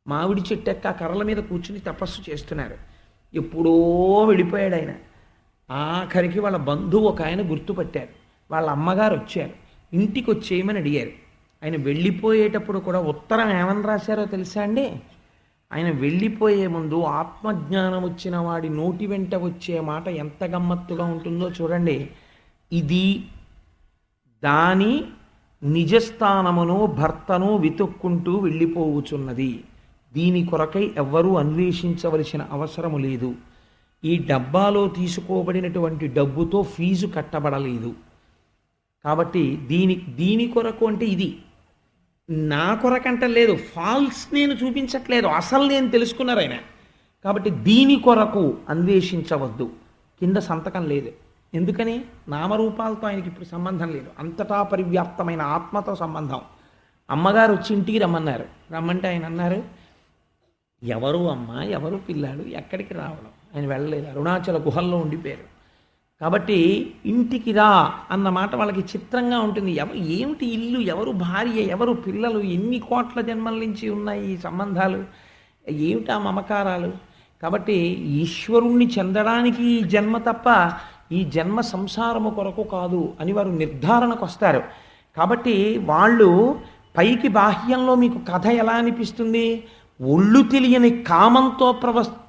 మామిడి చెట్టు ఎక్క ఆ కర్రల మీద కూర్చుని తపస్సు చేస్తున్నారు. ఎప్పుడో వెళ్ళిపోయాడు ఆయన. ఆఖరికి వాళ్ళ బంధువు ఒక ఆయన గుర్తుపట్టారు. వాళ్ళ అమ్మగారు వచ్చారు, ఇంటికి వచ్చేయమని అడిగారు. ఆయన వెళ్ళిపోయేటప్పుడు కూడా ఉత్తరం ఏమని రాశారో తెలుసా అండి? ఆయన వెళ్ళిపోయే ముందు ఆత్మజ్ఞానం వచ్చిన వాడి నోటి వెంట వచ్చే మాట ఎంత గమ్మత్తుగా ఉంటుందో చూడండి. ఇది దాని నిజస్థానమును భర్తను వెతుక్కుంటూ వెళ్ళిపోవచ్చున్నది, దీని కొరకై ఎవ్వరూ అన్వేషించవలసిన అవసరము లేదు, ఈ డబ్బాలో తీసుకోబడినటువంటి డబ్బుతో ఫీజు కట్టబడలేదు, కాబట్టి దీని కొరకు అంటే ఇది నా కొరకంట లేదు, ఫాల్స్ నేను చూపించట్లేదు, అసలు నేను తెలుసుకున్నారు ఆయన. కాబట్టి దీని కొరకు అన్వేషించవద్దు. కింద సంతకం లేదు. ఎందుకని? నామరూపాలతో ఆయనకి ఇప్పుడు సంబంధం లేదు, అంతటా పరివ్యాప్తమైన ఆత్మతో సంబంధం. అమ్మగారు వచ్చి ఇంటికి రమ్మన్నారు. రమ్మంటే ఆయన అన్నారు, ఎవరు అమ్మ, ఎవరు పిల్లాడు, ఎక్కడికి రావడం? ఆయన వెళ్ళలేదు, అరుణాచల గుహల్లో ఉండిపోయారు. కాబట్టి ఇంటికి రా అన్న మాట వాళ్ళకి చిత్రంగా ఉంటుంది. ఏమిటి ఇల్లు, ఎవరు భార్య, ఎవరు పిల్లలు, ఎన్ని కోట్ల జన్మల నుంచి ఉన్నాయి ఈ సంబంధాలు, ఏమిటా మమకారాలు? కాబట్టి ఈశ్వరుణ్ణి చెందడానికి ఈ జన్మ తప్ప ఈ జన్మ సంసారము కొరకు కాదు అని వారు నిర్ధారణకు వస్తారు. కాబట్టి వాళ్ళు పైకి బాహ్యంలో మీకు కథ ఎలా అనిపిస్తుంది? ఒళ్ళు తెలియని కామంతో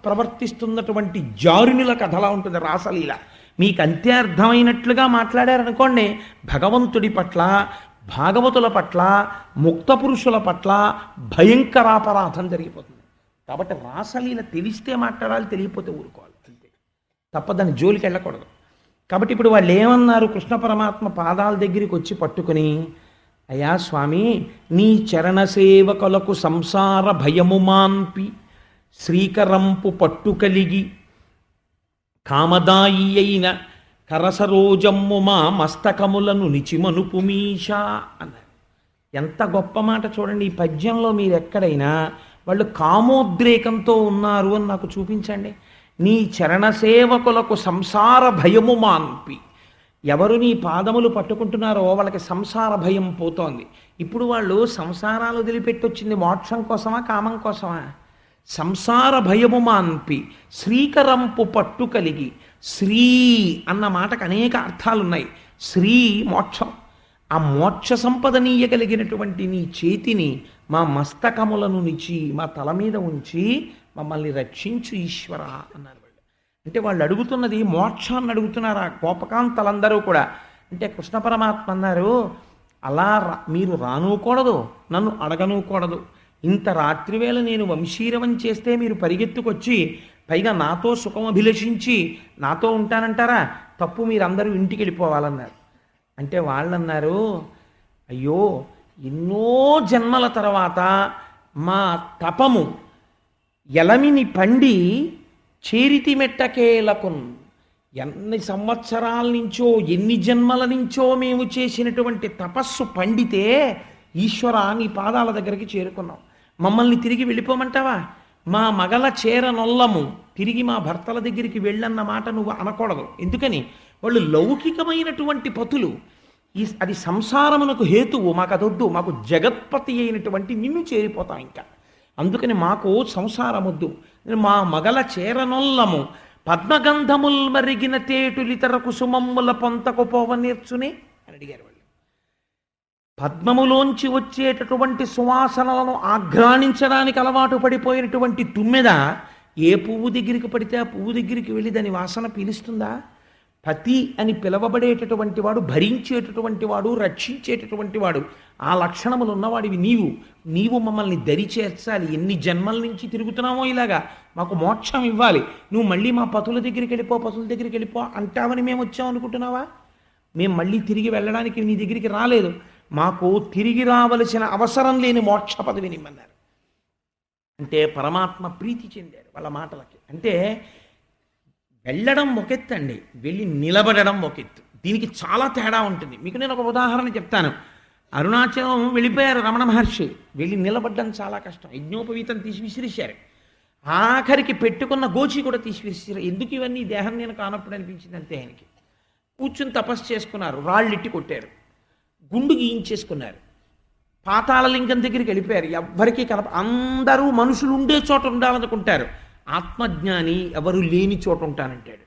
ప్రవర్తిస్తున్నటువంటి జారునిల కథలా ఉంటుంది రాసలీల. మీకు అంతే అర్థమైనట్లుగా మాట్లాడారనుకోండి, భగవంతుడి పట్ల, భాగవతుల పట్ల, ముక్త పురుషుల పట్ల భయంకరాపరాధం జరిగిపోతుంది. కాబట్టి రాసలీల తెలిస్తే మాట్లాడాలి, తెలియకపోతే ఊరుకోవాలి, అంతే తప్ప దాని జోలికి వెళ్ళకూడదు. కాబట్టి ఇప్పుడు వాళ్ళు ఏమన్నారు? కృష్ణ పరమాత్మ పాదాల దగ్గరికి వచ్చి పట్టుకుని, అయ్యా స్వామి, నీ చరణ సేవకులకు సంసార భయము మాన్పి శ్రీకరంపు పట్టు కలిగి కామదాయి అయిన కరసరోజమ్ము మా మస్తకములను నిచిమనుపు మీషా అన్నారు. ఎంత గొప్ప మాట చూడండి. ఈ పద్యంలో మీరు ఎక్కడైనా వాళ్ళు కామోద్రేకంతో ఉన్నారు అని నాకు చూపించండి. నీ చరణ సేవకులకు సంసార భయము మాన్పి, ఎవరు నీ పాదములు పట్టుకుంటున్నారో వాళ్ళకి సంసార భయం పోతోంది. ఇప్పుడు వాళ్ళు సంసారాలు వదిలిపెట్టొచ్చింది మోక్షం కోసమా, కామం కోసమా? సంసార భయము మాన్పి శ్రీకరంపు పట్టు కలిగి. శ్రీ అన్న మాటకు అనేక అర్థాలున్నాయి. శ్రీ మోక్షం, ఆ మోక్ష సంపదనీయగలిగినటువంటి నీ చేతిని మా మస్తకములను నిచి మా తల మీద ఉంచి మమ్మల్ని రక్షించు ఈశ్వర అన్నారు వాళ్ళు. అంటే వాళ్ళు అడుగుతున్నది మోక్షాన్ని అడుగుతున్నారు ఆ కోపకాంతలందరూ కూడా. అంటే కృష్ణ పరమాత్మ అన్నారు, అలా మీరు రానుకూడదు, నన్ను అడగనుకూడదు. ఇంత రాత్రివేళ నేను వంశీరవం చేస్తే మీరు పరిగెత్తుకొచ్చి పైగా నాతో సుఖం అభిలషించి నాతో ఉంటానంటారా? తప్పు, మీరందరూ ఇంటికి వెళ్ళిపోవాలన్నారు. అంటే వాళ్ళన్నారు, అయ్యో ఎన్నో జన్మల తర్వాత మా తపము ఎలమిని పండి చేరితి మెట్టకేలకున్, ఎన్ని సంవత్సరాల నుంచో ఎన్ని జన్మల నుంచో మేము చేసినటువంటి తపస్సు పండితే ఈశ్వర నీ పాదాల దగ్గరికి చేరుకున్నాం. మమ్మల్ని తిరిగి వెళ్ళిపోమంటావా? మా మగల చేరనొల్లము, తిరిగి మా భర్తల దగ్గరికి వెళ్ళన్న మాట నువ్వు అనకూడదు. ఎందుకని? వాళ్ళు లౌకికమైనటువంటి పతులు. అది సంసారమునకు హేతువు. మాకు అదొద్దు. మాకు జగత్పతి అయినటువంటి నిన్ను చేరిపోతాం ఇంకా. అందుకని మాకు సంసారమొద్దు. మా మగల చేరనొల్లము పద్మగంధముల్ మరిగిన తేటులితర కుసుమమ్ముల పొంతకు పోవనేర్చునే అని అడిగారు వాళ్ళు. పద్మములోంచి వచ్చేటటువంటి సువాసనలను ఆఘ్రాణించడానికి అలవాటు పడిపోయినటువంటి తుమ్మెద ఏ పువ్వు దగ్గరికి పడితే ఆ పువ్వు దగ్గరికి వెళ్ళి దాని వాసన పీలుస్తుందా? పతి అని పిలవబడేటటువంటి వాడు, భరించేటటువంటి వాడు, రక్షించేటటువంటి వాడు, ఆ లక్షణములు ఉన్నవాడివి నీవు మమ్మల్ని దరి చేర్చాలి. ఎన్ని జన్మల నుంచి తిరుగుతున్నామో ఇలాగా, మాకు మోక్షం ఇవ్వాలి. నువ్వు మళ్ళీ మా పతుల దగ్గరికి వెళ్ళిపో అంటావని మేము వచ్చాం అనుకుంటున్నావా? మేము మళ్ళీ తిరిగి వెళ్ళడానికి నీ దగ్గరికి రాలేదు. మాకు తిరిగి రావలసిన అవసరం లేని మోక్ష పదవినిమ్మన్నారు. అంటే పరమాత్మ ప్రీతి చెందారు వాళ్ళ మాటలకి. అంటే వెళ్ళడం ఒకెత్తండి, వెళ్ళి నిలబడడం ఒకెత్తు. దీనికి చాలా తేడా ఉంటుంది. మీకు నేను ఒక ఉదాహరణ చెప్తాను. అరుణాచలం వెళ్ళిపోయారు రమణ మహర్షి, వెళ్ళి నిలబడ్డం చాలా కష్టం. యజ్ఞోపవీతం తీసి విసిరిశారు. ఆఖరికి పెట్టుకున్న గోచి కూడా తీసి విసిరారు. ఎందుకు ఇవన్నీ దేహం నేను కానప్పుడు అనిపించింది అంతే. ఆయనకి కూర్చుని తపస్సు చేసుకున్నారు, రాళ్ళెట్టి కొట్టారు, గుండు గీయించేసుకున్నారు, పాతాళలింగం దగ్గరికి వెళ్ళిపోయారు. ఎవ్వరికీ అందరూ మనుషులు ఉండే చోట ఉండాలనుకుంటారు. ఆత్మజ్ఞాని ఎవరు లేని చోట ఉంటానంటాడు.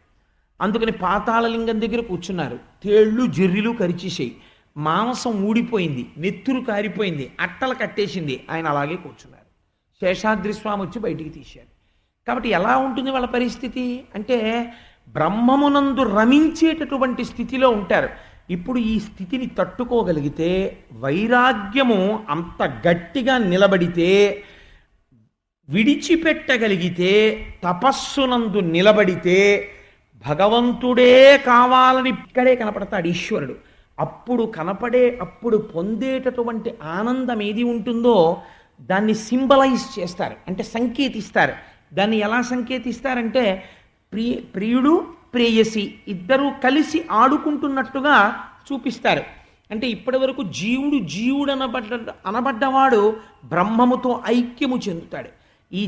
అందుకని పాతాళలింగం దగ్గర కూర్చున్నారు. తేళ్ళు జర్రిలు కరిచేసాయి, మాంసం ఊడిపోయింది, నెత్తురు కారిపోయింది, అట్టలు కట్టేసింది. ఆయన అలాగే కూర్చున్నారు. శేషాద్రి స్వామి వచ్చి బయటికి తీశారు. కాబట్టి ఎలా ఉంటుంది వాళ్ళ పరిస్థితి అంటే బ్రహ్మమునందు రమించేటటువంటి స్థితిలో ఉంటారు. ఇప్పుడు ఈ స్థితిని తట్టుకోగలిగితే, వైరాగ్యము అంత గట్టిగా నిలబడితే, విడిచిపెట్టగలిగితే, తపస్సునందు నిలబడితే భగవంతుడే కావాలని ఇక్కడే కనపడతాడు ఈశ్వరుడు. అప్పుడు పొందేటటువంటి ఆనందం ఏది ఉంటుందో దాన్ని సింబలైజ్ చేస్తారు, అంటే సంకేతిస్తారు. దాన్ని ఎలా సంకేతిస్తారంటే ప్రియుడు ప్రేయసి ఇద్దరూ కలిసి ఆడుకుంటున్నట్టుగా చూపిస్తారు. అంటే ఇప్పటి వరకు జీవుడు అనబడ్డవాడు బ్రహ్మముతో ఐక్యము చెందుతాడు. ఈ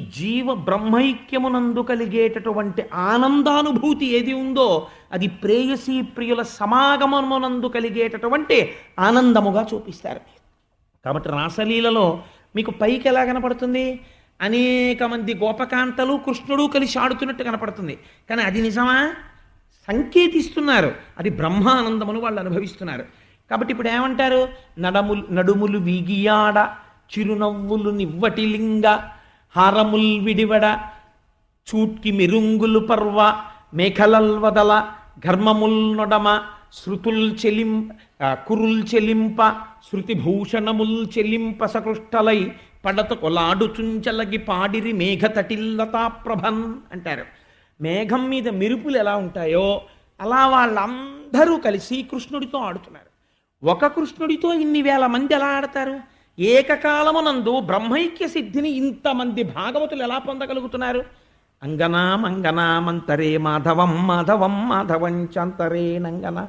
బ్రహ్మైక్యమునందు కలిగేటటువంటి ఆనందానుభూతి ఏది ఉందో అది ప్రేయసీ ప్రియుల సమాగమమునందు కలిగేటటువంటి ఆనందముగా చూపిస్తారు. కాబట్టి రాసలీలలో మీకు పైకి ఎలా కనపడుతుంది? అనేక మంది గోపకాంతలు కృష్ణుడు కలిసి ఆడుతున్నట్టు కనపడుతుంది. కానీ అది నిజమా? సంకేతిస్తున్నారు. అది బ్రహ్మానందమును వాళ్ళు అనుభవిస్తున్నారు. కాబట్టి ఇప్పుడు ఏమంటారు? నడుములు వీగియాడ, చిరునవ్వులు నివ్వటిలింగ, హారముల్ విడివడ, చూట్కి మెరుంగులు పర్వ, మేఘలల్ వదల, ఘర్మముల్ నొడమ, కురుల్ చెలింప, శృతిభూషణముల్ చెలింప సకృష్టలై, పడత కొలాడు చుంచలగి పాడిరి మేఘ తటిల్లతా ప్రభన్ అంటారు. మేఘం మీద మెరుపులు ఎలా ఉంటాయో అలా వాళ్ళందరూ కలిసి కృష్ణుడితో ఆడుతున్నారు. ఒక కృష్ణుడితో ఇన్ని వేల మంది ఎలా ఆడతారు? ఏకకాలమునందు బ్రహ్మైక్య సిద్ధిని ఇంతమంది భాగవతులు ఎలా పొందగలుగుతున్నారు? అంగనామంతరే మాధవం మాధవం మాధవం చాంతరే నంగన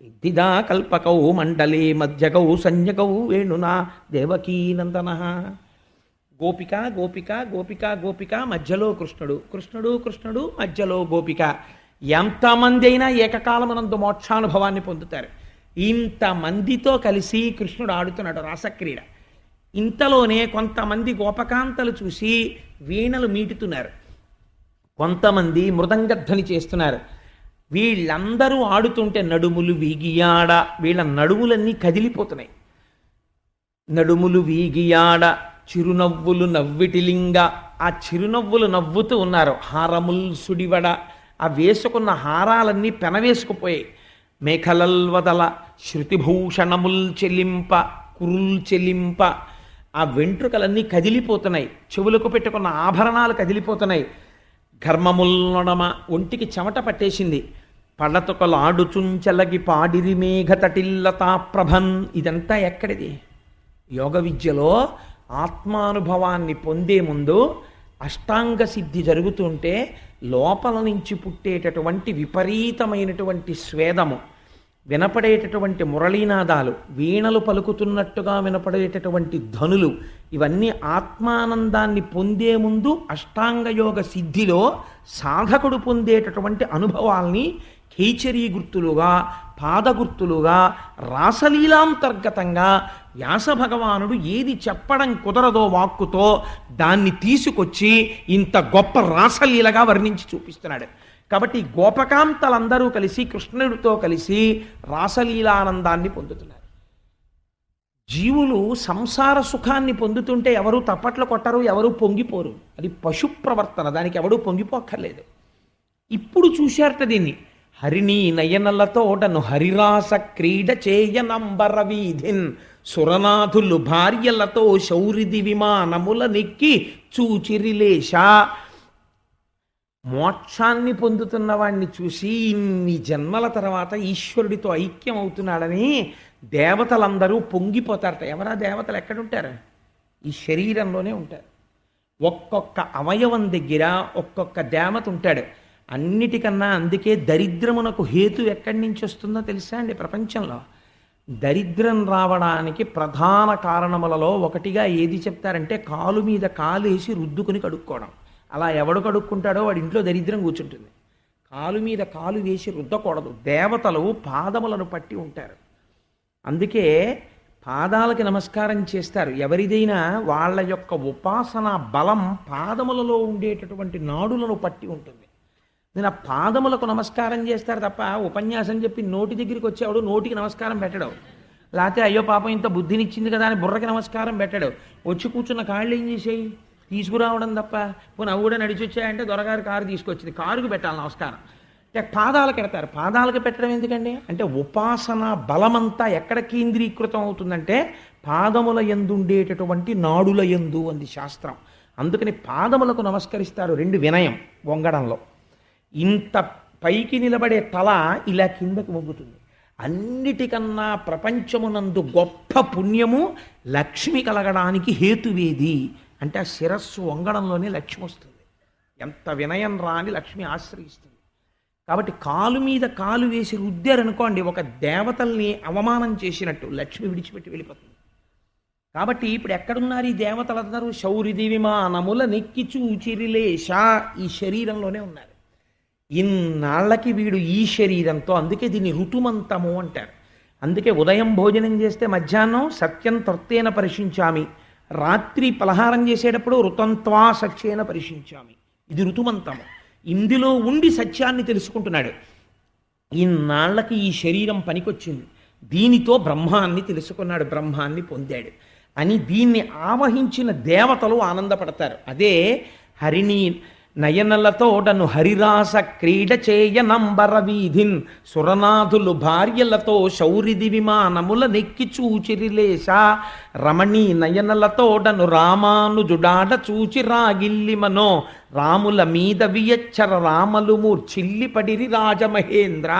ఇద్దిదా కల్పకౌ మండలే మధ్యగౌ సంజ్ఞకౌ వేణునా దేవకీనందన. గోపిక గోపిక గోపిక గోపిక మధ్యలో కృష్ణుడు, కృష్ణుడు కృష్ణుడు మధ్యలో గోపిక. ఎంతమంది అయినా ఏకకాలమునందు మోక్షానుభవాన్ని పొందుతారు. ఇంతమందితో కలిసి కృష్ణుడు ఆడుతున్నాడు రాసక్రీడ. ఇంతలోనే కొంతమంది గోపకాంతలు చూసి వీణలు మీటుతున్నారు, కొంతమంది మృదంగధ్వని చేస్తున్నారు. వీళ్ళందరూ ఆడుతుంటే నడుములు వీగియాడ, వీళ్ళ నడుములన్నీ కదిలిపోతున్నాయి. నడుములు వీగియాడ, చిరునవ్వులు నవ్విటిలింగ, ఆ చిరునవ్వులు నవ్వుతూ ఉన్నారు. హారముల్ సుడివడ, ఆ వేసుకున్న హారాలన్నీ పెనవేసుకుపోయాయి. మేఘలల్ వదల, శృతిభూషణముల్ చెలింప, కురుల్ చెలింప, ఆ వెంట్రుకలన్నీ కదిలిపోతున్నాయి. చెవులకు పెట్టుకున్న ఆభరణాలు కదిలిపోతున్నాయి. ఘర్మముల్ నొడమ, ఒంటికి చెమట పట్టేసింది. పడతొకలాడుచుంచలగి పాడిరి మేఘతటిల్లతా ప్రభన్. ఇదంతా ఎక్కడిది? యోగ విద్యలో ఆత్మానుభవాన్ని పొందే ముందు అష్టాంగ సిద్ధి జరుగుతుంటే లోపల నుంచి పుట్టేటటువంటి విపరీతమైనటువంటి స్వేదము, వినపడేటటువంటి మురళీనాదాలు, వీణలు పలుకుతున్నట్టుగా వినపడేటటువంటి ధనులు, ఇవన్నీ ఆత్మానందాన్ని పొందే ముందు అష్టాంగయోగ సిద్ధిలో సాధకుడు పొందేటటువంటి అనుభవాల్ని కైచరీ గుర్తులుగా, పాదగుర్తులుగా, రాసలీలాంతర్గతంగా వ్యాస భగవానుడు ఏది చెప్పడం కుదరదో వాక్కుతో దాన్ని తీసుకొచ్చి ఇంత గొప్ప రాసలీలగా వర్ణించి చూపిస్తున్నాడు. కాబట్టి గోపకాంతలందరూ కలిసి కృష్ణుడితో కలిసి రాసలీలానందాన్ని పొందుతున్నారు. జీవులు సంసార సుఖాన్ని పొందుతుంటే ఎవరు తప్పట్లు కొట్టరు, ఎవరు పొంగిపోరు. అది పశు ప్రవర్తన, దానికి ఎవడూ పొంగిపోక్కర్లేదు. ఇప్పుడు చూశారట దీన్ని. హరిణీ నయనలతోడను హరిరాస క్రీడ చేయనంబర వీధిన్ సురనాథులు భార్యలతో శౌరిది విమానముల నెక్కి చూచిరిలేశ. మోక్షాన్ని పొందుతున్న వాణ్ణి చూసి ఇన్ని జన్మల తర్వాత ఈశ్వరుడితో ఐక్యం అవుతున్నాడని దేవతలందరూ పొంగిపోతారట. ఎవరా దేవతలు? ఎక్కడుంటారు? ఈ శరీరంలోనే ఉంటారు. ఒక్కొక్క అవయవం దగ్గర ఒక్కొక్క దేవత ఉంటాడు. అన్నిటికన్నా అందుకే దరిద్రమునకు హేతు ఎక్కడి నుంచి వస్తుందో తెలుసా అండి? ప్రపంచంలో దరిద్రం రావడానికి ప్రధాన కారణములలో ఒకటిగా ఏది చెప్తారంటే కాలు మీద కాలేసి రుద్దుకుని కడుక్కోవడం. అలా ఎవడు కడుక్కుంటాడో వాడి ఇంట్లో దరిద్రం కూర్చుంటుంది. కాలు మీద కాలు వేసి రుద్దకూడదు. దేవతలు పాదములను పట్టి ఉంటారు. అందుకే పాదాలకి నమస్కారం చేస్తారు. ఎవరిదైనా వాళ్ళ యొక్క ఉపాసన బలం పాదములలో ఉండేటటువంటి నాడులను పట్టి ఉంటుంది. నేను ఆ పాదములకు నమస్కారం చేస్తారు తప్ప ఉపన్యాసం చెప్పి నోటి దగ్గరికి వచ్చేవాడు నోటికి నమస్కారం పెట్టడం, లేకపోతే అయ్యో పాపం ఇంత బుద్ధినిచ్చింది కదా అని బుర్రకి నమస్కారం పెట్టడం. వచ్చి కూర్చున్న కాళ్ళు ఏం చేసేయి? తీసుకురావడం తప్ప. పోనీ అవి కూడా నడిచి వచ్చాయంటే దొరగారు కారు తీసుకొచ్చింది, కారుకు పెట్టాలి నమస్కారం. అంటే పాదాలకు పెడతారు. పాదాలకు పెట్టడం ఎందుకండి అంటే ఉపాసన బలమంతా ఎక్కడ కేంద్రీకృతం అవుతుందంటే పాదముల యందుండేటటువంటి నాడుల యందు అంది శాస్త్రం. అందుకని పాదములకు నమస్కరిస్తారు. రెండు వినయం వంగడంలో. ఇంత పైకి నిలబడే తల ఇలా కిందకు వంగుతుంది. అన్నిటికన్నా ప్రపంచమునందు గొప్ప పుణ్యము లక్ష్మి కలగడానికి హేతువేది అంటే ఆ శిరస్సు వంగడంలోనే లక్ష్మి వస్తుంది. ఎంత వినయం రాని లక్ష్మి ఆశ్రయిస్తుంది. కాబట్టి కాలు మీద కాలు వేసి రుద్దారనుకోండి, ఒక దేవతల్ని అవమానం చేసినట్టు లక్ష్మి విడిచిపెట్టి వెళ్ళిపోతుంది. కాబట్టి ఇప్పుడు ఎక్కడున్నారు ఈ దేవతలందరూ? శౌరిది విమానముల నెక్కి చూచిరిలేశ. ఈ శరీరంలోనే ఉన్నారు. ఇన్నాళ్ళకి వీడు ఈ శరీరంతో, అందుకే దీన్ని ఋతుమంతము అంటారు. అందుకే ఉదయం భోజనం చేస్తే మధ్యాహ్నం సత్యం తర్తేన పరిశించామి, రాత్రి పలహారం చేసేటప్పుడు ఋతంత్వా సత్యేన పరిశించామి. ఇది ఋతుమంతము. ఇందులో ఉండి సత్యాన్ని తెలుసుకుంటున్నాడు. ఇన్నాళ్ళకి ఈ శరీరం పనికొచ్చింది, దీనితో బ్రహ్మాన్ని తెలుసుకున్నాడు, బ్రహ్మాన్ని పొందాడు అని దీన్ని ఆవహించిన దేవతలు ఆనందపడతారు. అదే హరిణీ నయనలతోడను హరిరాస క్రీడ చేయనంబర వీధిన్ సురనాథులు భార్యలతో శౌరిది విమానముల నెక్కి చూచిరిలేశ. రమణీ నయనలతోడను రామానుజుడాడ చూచి రాగిల్లిమనో రాముల మీద వియచ్చర రామలు మూర్చిల్లిపడిరి రాజమహేంద్ర.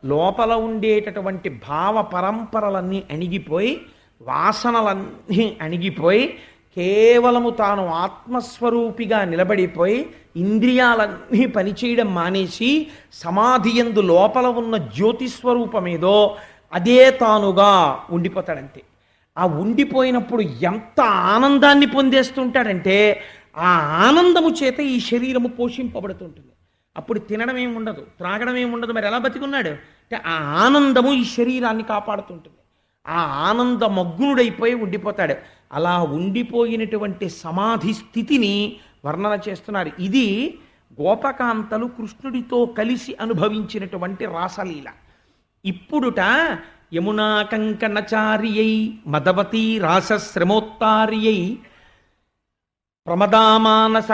లోపల ఉండేటటువంటి భావ పరంపరలన్నీ అణిగిపోయి, వాసనలన్నీ అణిగిపోయి, కేవలము తాను ఆత్మస్వరూపిగా నిలబడిపోయి ఇంద్రియాలన్నీ పనిచేయడం మానేసి సమాధి యందు లోపల ఉన్న జ్యోతిస్వరూపమేదో అదే తానుగా ఉండిపోతాడంతే. ఆ ఉండిపోయినప్పుడు ఎంత ఆనందాన్ని పొందేస్తుంటాడంటే ఆ ఆనందము చేత ఈ శరీరము పోషింపబడుతుంటుంది. అప్పుడు తినడం ఏముండదు, త్రాగడం ఏముండదు. మరి ఎలా బతికున్నాడు అంటే ఆ ఆనందము ఈ శరీరాన్ని కాపాడుతుంటుంది. ఆ ఆనంద మగ్నుడైపోయి ఉండిపోతాడు. అలా ఉండిపోయినటువంటి సమాధి స్థితిని వర్ణన చేస్తున్నారు. ఇది గోపకాంతలు కృష్ణుడితో కలిసి అనుభవించినటువంటి రాసలీల. ఇప్పుడుట యమునా కంకణచారియై మదవతి రాసశ్రమోత్తారియై ప్రమదామానస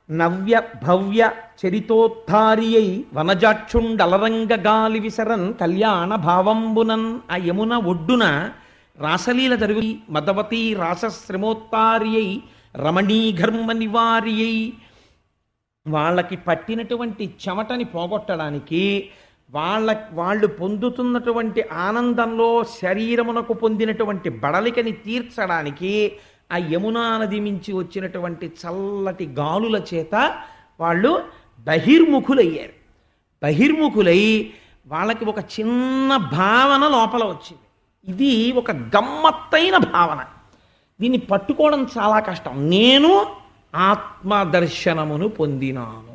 నవ్య భవ్య చరితోత్థారియై వనజాక్షుండలరంగ గాలి విసరన్ కళ్యాణ భావంబునన్. ఆ యమున ఒడ్డున రాసలీల జరుగు మదవతి రాసశ్రమోత్తారియై రమణీఘర్మ నివారియై వాళ్ళకి పట్టినటువంటి చెమటని పోగొట్టడానికి వాళ్ళు పొందుతున్నటువంటి ఆనందంలో శరీరమునకు పొందినటువంటి బడలికని తీర్చడానికి ఆ యమునా నది మించి వచ్చినటువంటి చల్లటి గాలుల చేత వాళ్ళు బహిర్ముఖులయ్యారు. బహిర్ముఖులై వాళ్ళకి ఒక చిన్న భావన లోపల వచ్చింది. ఇది ఒక గమ్మత్తైన భావన. దీన్ని పట్టుకోవడం చాలా కష్టం. నేను ఆత్మదర్శనమును పొందినాను.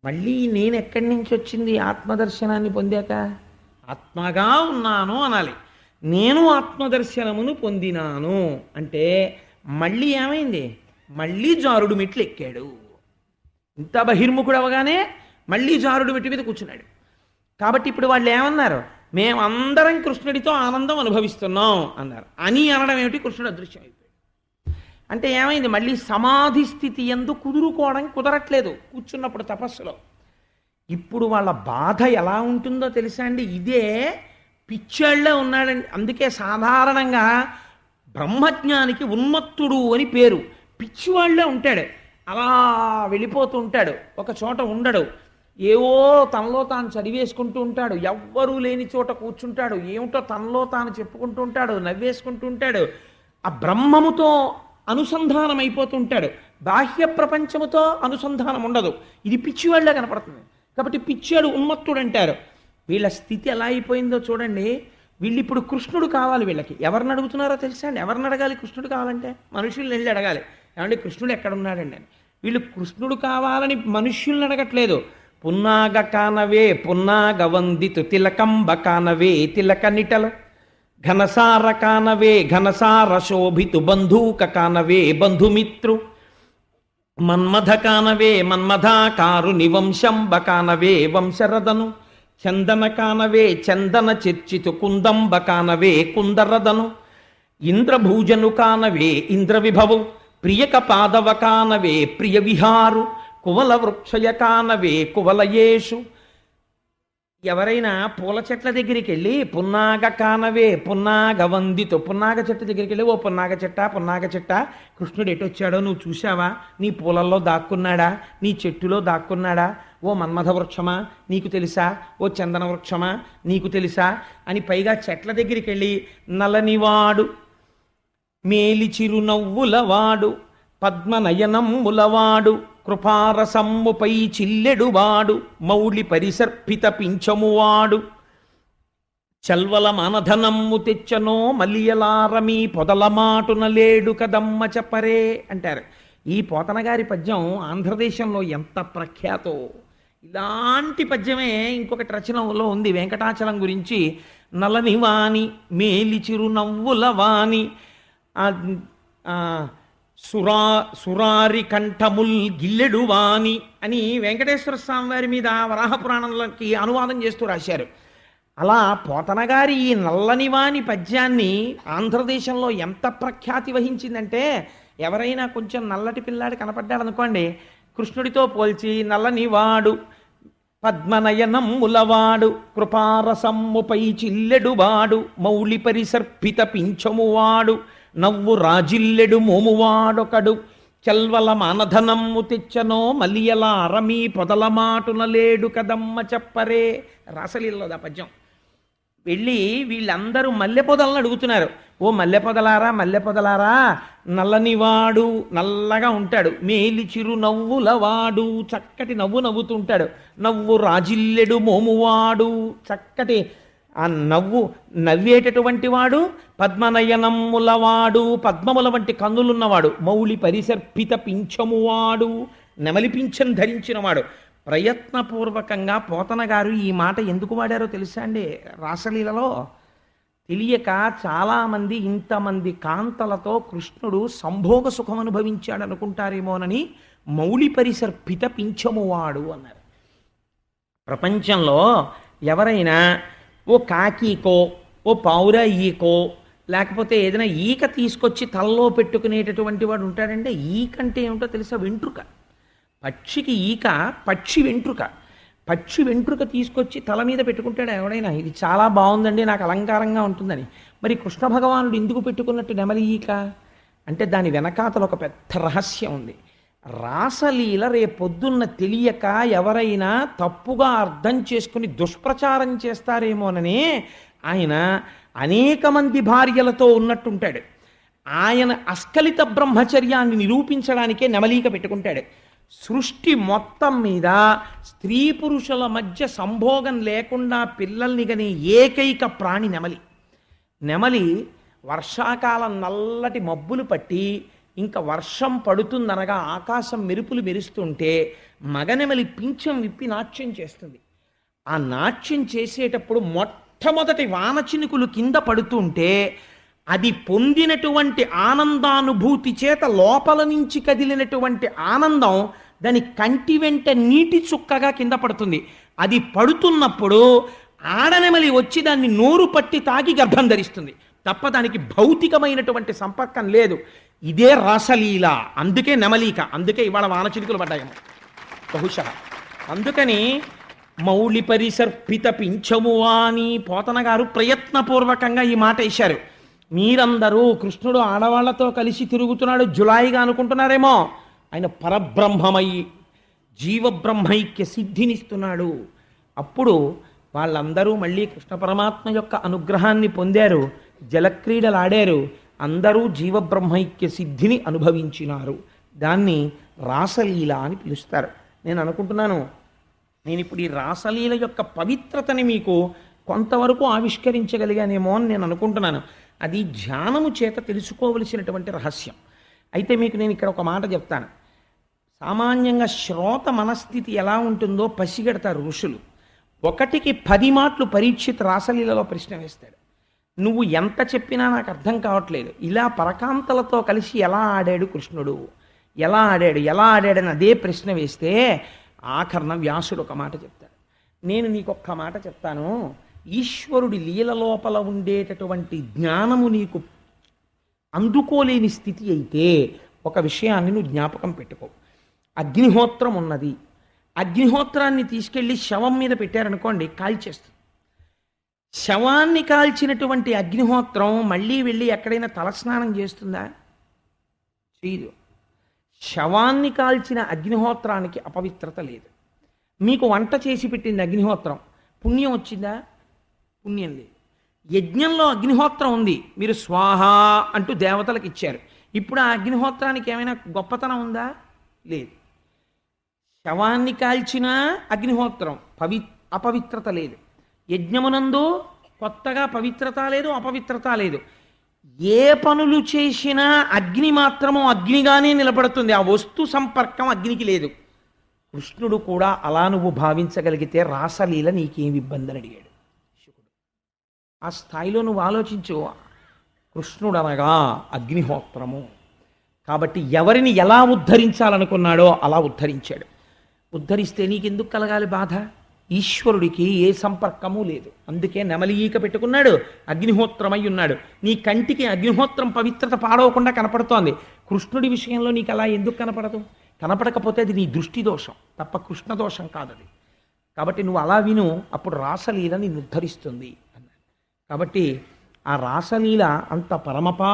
మళ్ళీ నేను ఎక్కడి నుంచి వచ్చింది ఆత్మదర్శనాన్ని పొందాక? ఆత్మగా ఉన్నాను అనాలి. నేను ఆత్మదర్శనమును పొందినాను అంటే మళ్ళీ ఏమైంది? మళ్ళీ జారుడు మెట్లు ఎక్కాడు. ఇంత బహిర్ముఖుడు అవగానే మళ్ళీ జారుడు మెట్టు మీద కూర్చున్నాడు. కాబట్టి ఇప్పుడు వాళ్ళు ఏమన్నారు? మేమందరం కృష్ణుడితో ఆనందం అనుభవిస్తున్నాం అన్నారు. అని అనడం ఏమిటి? కృష్ణుడు అదృశ్యం అయిపోయాడు. అంటే ఏమైంది? మళ్ళీ సమాధి స్థితి ఎందు కుదురుకోవడం కుదరట్లేదు కూర్చున్నప్పుడు తపస్సులో. ఇప్పుడు వాళ్ళ బాధ ఎలా ఉంటుందో తెలుసా అండి? ఇదే పిచ్చాళ్లే ఉన్నాడండి. అందుకే సాధారణంగా బ్రహ్మజ్ఞానికి ఉన్మత్తుడు అని పేరు. పిచ్చివాళ్లే ఉంటాడు, అలా వెళ్ళిపోతూ ఉంటాడు, ఒక చోట ఉండడు, ఏవో తనలో తాను చదివేసుకుంటూ ఉంటాడు, ఎవ్వరూ లేని చోట కూర్చుంటాడు, ఏమిటో తనలో తాను చెప్పుకుంటూ ఉంటాడు, నవ్వేసుకుంటూ ఉంటాడు, ఆ బ్రహ్మముతో అనుసంధానం అయిపోతుంటాడు, బాహ్య ప్రపంచముతో అనుసంధానం ఉండదు. ఇది పిచ్చివాళ్లే కనపడుతుంది. కాబట్టి పిచ్చాడు, ఉన్మత్తుడు అంటారు. వీళ్ళ స్థితి ఎలా అయిపోయిందో చూడండి. వీళ్ళు ఇప్పుడు కృష్ణుడు కావాలి. వీళ్ళకి ఎవరిని అడుగుతున్నారో తెలుసా అండి? ఎవరిని అడగాలి కృష్ణుడు కావాలంటే? మనుషుల్ని వెళ్ళి అడగాలి, ఏమంటే కృష్ణుడు ఎక్కడున్నాడండి అని. వీళ్ళు కృష్ణుడు కావాలని మనుష్యుల్ని అడగట్లేదు. పున్నాగ కానవే పున్నాగ వందితు తిలకంబ కానవే తిలక నిటలు, ఘనసార కానవే ఘనసార శోభితు బంధూక కానవే బంధుమిత్రు, మన్మథ కానవే మన్మథాకారు నివంశంబ కానవే వంశరదను, చందన కానవే చందన చర్చితు కుందంబ కానవే కుందరదను, ఇంద్రభూజను కానవే ఇంద్ర విభవు, ప్రియక పాదవ కానవే ప్రియ విహారు, కువల వృక్షయ కానవే కువలయేషు. ఎవరైనా పూల చెట్ల దగ్గరికి వెళ్ళి పున్నాగ కానవే పున్నాగ వందితో, పున్నాగ చెట్టు దగ్గరికి వెళ్ళి ఓ పున్నాగ చెట్ట కృష్ణుడు ఎటొచ్చాడో నువ్వు చూశావా? నీ పూలల్లో దాక్కున్నాడా? నీ చెట్టులో దాక్కున్నాడా? ఓ మన్మథ వృక్షమా నీకు తెలుసా? ఓ చందన వృక్షమా నీకు తెలుసా? అని పైగా చెట్ల దగ్గరికి వెళ్ళి నలనివాడు మేలి చిరునవ్వులవాడు పద్మనయనమ్ములవాడు కృపారసమ్ముపై చిల్లెడువాడు మౌళి పరిసర్పిత పింఛమువాడు, చల్వల మానధనమ్ము తెచ్చనో మలియలారమీ పొదల మాటున లేడు కదమ్మ చెప్పరే అంటారు. ఈ పోతనగారి పద్యం ఆంధ్రదేశంలో ఎంత ప్రఖ్యాతో. ఇలాంటి పద్యమే ఇంకొకటి రచనలో ఉంది వెంకటాచలం గురించి. నలనివాని మేలి చిరునవ్వుల వాణి సురారి కంఠముల్ గిల్లెడు వాణి అని వెంకటేశ్వర స్వామి వారి మీద వరాహపురాణంలోకి అనువాదం చేస్తూ రాశారు. అలా పోతనగారి ఈ నల్లనివాని పద్యాన్ని ఆంధ్రదేశంలో ఎంత ప్రఖ్యాతి వహించిందంటే, ఎవరైనా కొంచెం నల్లటి పిల్లాడు కనపడ్డాడు అనుకోండి, కృష్ణుడితో పోల్చి నల్లనివాడు పద్మనయనమ్ములవాడు కృపారసమ్ముపై చిల్లెడువాడు మౌళి పరిసర్పిత పింఛమువాడు నవ్వు రాజిల్లెడు మోమువాడొకడు, చల్వల మానధనమ్ము తెచ్చనో మలియల అరమీ పొదల మాటున లేడు కదమ్మ చెప్పరే. రాసలీలలో పద్యం. వెళ్ళి వీళ్ళందరూ మల్లె పొదలను అడుగుతున్నారు. ఓ మల్లె పొదలారా నల్లనివాడు, నల్లగా ఉంటాడు, మేలి చిరు నవ్వుల వాడు, చక్కటి నవ్వు నవ్వుతుంటాడు, నవ్వు రాజిల్లెడు మోమువాడు, చక్కటి ఆ నవ్వేటటువంటి వాడు, పద్మనయనమ్ములవాడు, పద్మముల వంటి కన్నులున్నవాడు, మౌళి పరిసర్పిత పింఛమువాడు, నెమలి పింఛం ధరించినవాడు. ప్రయత్నపూర్వకంగా పోతన గారు ఈ మాట ఎందుకు వాడారో తెలుసా అండి? రాసలీలలో తెలియక చాలామంది ఇంతమంది కాంతలతో కృష్ణుడు సంభోగ సుఖం అనుభవించాడు అనుకుంటారేమోనని మౌళి పరిసర్పిత పింఛమువాడు అన్నారు. ప్రపంచంలో ఎవరైనా ఓ కాకీకో ఓ పావురాయికో లేకపోతే ఏదైనా ఈక తీసుకొచ్చి తలలో పెట్టుకునేటటువంటి వాడు ఉంటాడంటే, ఈకంటే ఏమిటో తెలుసా? వెంట్రుక. పక్షికి ఈక పక్షి వెంట్రుక. పక్షి వెంట్రుక తీసుకొచ్చి తల మీద పెట్టుకుంటాడు ఎవడైనా, ఇది చాలా బాగుందండి నాకు అలంకారంగా ఉంటుందని. మరి కృష్ణ భగవానుడు ఎందుకు పెట్టుకున్నట్టు నెమలి ఈక అంటే దాని వెనకాతల ఒక పెద్ద రహస్యం ఉంది. రాసలీల రేపొద్దున్న తెలియక ఎవరైనా తప్పుగా అర్థం చేసుకుని దుష్ప్రచారం చేస్తారేమోనని ఆయన అనేక మంది భార్యలతో ఉన్నట్టుంటాడు. ఆయన అస్ఖలిత బ్రహ్మచర్యాన్ని నిరూపించడానికే నెమలీక పెట్టుకుంటాడు. సృష్టి మొత్తం మీద స్త్రీ పురుషుల మధ్య సంభోగం లేకుండా పిల్లల్ని గని ఏకైక ప్రాణి నెమలి. నెమలి వర్షాకాలం నల్లటి మబ్బులు పట్టి ఇంకా వర్షం పడుతుందనగా ఆకాశం మెరుపులు మెరుస్తుంటే మగనెమలి పింఛం విప్పి నాట్యం చేస్తుంది. ఆ నాట్యం చేసేటప్పుడు మొట్టమొదటి వాన చినుకులు కింద పడుతుంటే అది పొందినటువంటి ఆనందానుభూతి చేత లోపల నుంచి కదిలినటువంటి ఆనందం దాని కంటి వెంట నీటి చుక్కగా కింద పడుతుంది. అది పడుతున్నప్పుడు ఆడనెమలి వచ్చి దాన్ని నోరు పట్టి తాగి గర్భం ధరిస్తుంది తప్ప దానికి భౌతికమైనటువంటి సంపర్కం లేదు. ఇదే రాసలీల. అందుకే నెమలీక. అందుకే ఇవాళ వానచిలుకలు పడ్డాయి బహుశా. అందుకని మౌళి పరిసర్పిత పింఛము అని పోతన గారు ప్రయత్నపూర్వకంగా ఈ మాట వేశారు. మీరందరూ కృష్ణుడు ఆడవాళ్లతో కలిసి తిరుగుతున్నాడు జులాయిగా అనుకుంటున్నారేమో. ఆయన పరబ్రహ్మమై జీవబ్రహ్మైక్య సిద్ధినిస్తున్నాడు. అప్పుడు వాళ్ళందరూ మళ్ళీ కృష్ణ పరమాత్మ యొక్క అనుగ్రహాన్ని పొందారు, జలక్రీడలు ఆడారు, అందరూ జీవబ్రహ్మైక్య సిద్ధిని అనుభవించినారు. దాన్ని రాసలీల అని పిలుస్తారు. నేను అనుకుంటున్నాను, నేను ఇప్పుడు ఈ రాసలీల యొక్క పవిత్రతని మీకు కొంతవరకు ఆవిష్కరించగలిగానేమో అని నేను అనుకుంటున్నాను. అది ధ్యానము చేత తెలుసుకోవలసినటువంటి రహస్యం. అయితే మీకు నేను ఇక్కడ ఒక మాట చెప్తాను. సామాన్యంగా శ్రోత మనస్థితి ఎలా ఉంటుందో పసిగడతారు ఋషులు. 1కి 10 మాటలు పరీక్షిత్ రాసలీలలో ప్రశ్న వేస్తాడు. నువ్వు ఎంత చెప్పినా నాకు అర్థం కావట్లేదు. ఇలా పరకాంతలతో కలిసి ఎలా ఆడాడు కృష్ణుడు, ఎలా ఆడాడని అదే ప్రశ్న వేస్తే ఆఖరణ వ్యాసుడు ఒక మాట చెప్తాడు. నేను నీకొక్క మాట చెప్తాను. ఈశ్వరుడి లీల లోపల ఉండేటటువంటి జ్ఞానము నీకు అందుకోలేని స్థితి అయితే ఒక విషయాన్ని నువ్వు జ్ఞాపకం పెట్టుకో. అగ్నిహోత్రం ఉన్నది. అగ్నిహోత్రాన్ని తీసుకెళ్ళి శవం మీద పెట్టారనుకోండి, కాల్చేస్తుంది. శవాన్ని కాల్చినటువంటి అగ్నిహోత్రం మళ్ళీ వెళ్ళి ఎక్కడైనా తలస్నానం చేస్తుందా? చేయదు. శవాన్ని కాల్చిన అగ్నిహోత్రానికి అపవిత్రత లేదు. మీకు వంట చేసి పెట్టింది అగ్నిహోత్రం, పుణ్యం వచ్చిందా? పుణ్యం లేదు. యజ్ఞంలో అగ్నిహోత్రం ఉంది, మీరు స్వాహ అంటూ దేవతలకు ఇచ్చారు. ఇప్పుడు ఆ అగ్నిహోత్రానికి ఏమైనా గొప్పతనం ఉందా? లేదు. శవాన్ని కాల్చిన అగ్నిహోత్రం అపవిత్రత లేదు. యజ్ఞమునందు కొత్తగా పవిత్రత లేదు, అపవిత్రత లేదు. ఏ పనులు చేసినా అగ్ని మాత్రము అగ్నిగానే నిలబడుతుంది. ఆ వస్తు సంపర్కం అగ్నికి లేదు. కృష్ణుడు కూడా అలా నువ్వు భావించగలిగితే రాసలీల నీకేమి ఇబ్బంది అని అడిగాడు శుకుడు. ఆ స్థాయిలో నువ్వు ఆలోచించు. కృష్ణుడు అనగా అగ్నిహోత్రము కాబట్టి ఎవరిని ఎలా ఉద్ధరించాలనుకున్నాడో అలా ఉద్ధరించాడు. ఉద్ధరిస్తే నీకెందుకు కలగాలి బాధ? ఈశ్వరుడికి ఏ సంపర్కము లేదు. అందుకే నెమలీక పెట్టుకున్నాడు, అగ్నిహోత్రమై ఉన్నాడు. నీ కంటికి అగ్నిహోత్రం పవిత్రత పాడవకుండా కనపడుతోంది. కృష్ణుడి విషయంలో నీకు అలా ఎందుకు కనపడదు? కనపడకపోతే అది నీ దృష్టి దోషం తప్ప కృష్ణ దోషం కాదది. కాబట్టి నువ్వు అలా విను, అప్పుడు రాసలీల నిన్ను ఉద్ధరిస్తుంది అన్నాడు. కాబట్టి ఆ రాసలీల అంత పరమపావన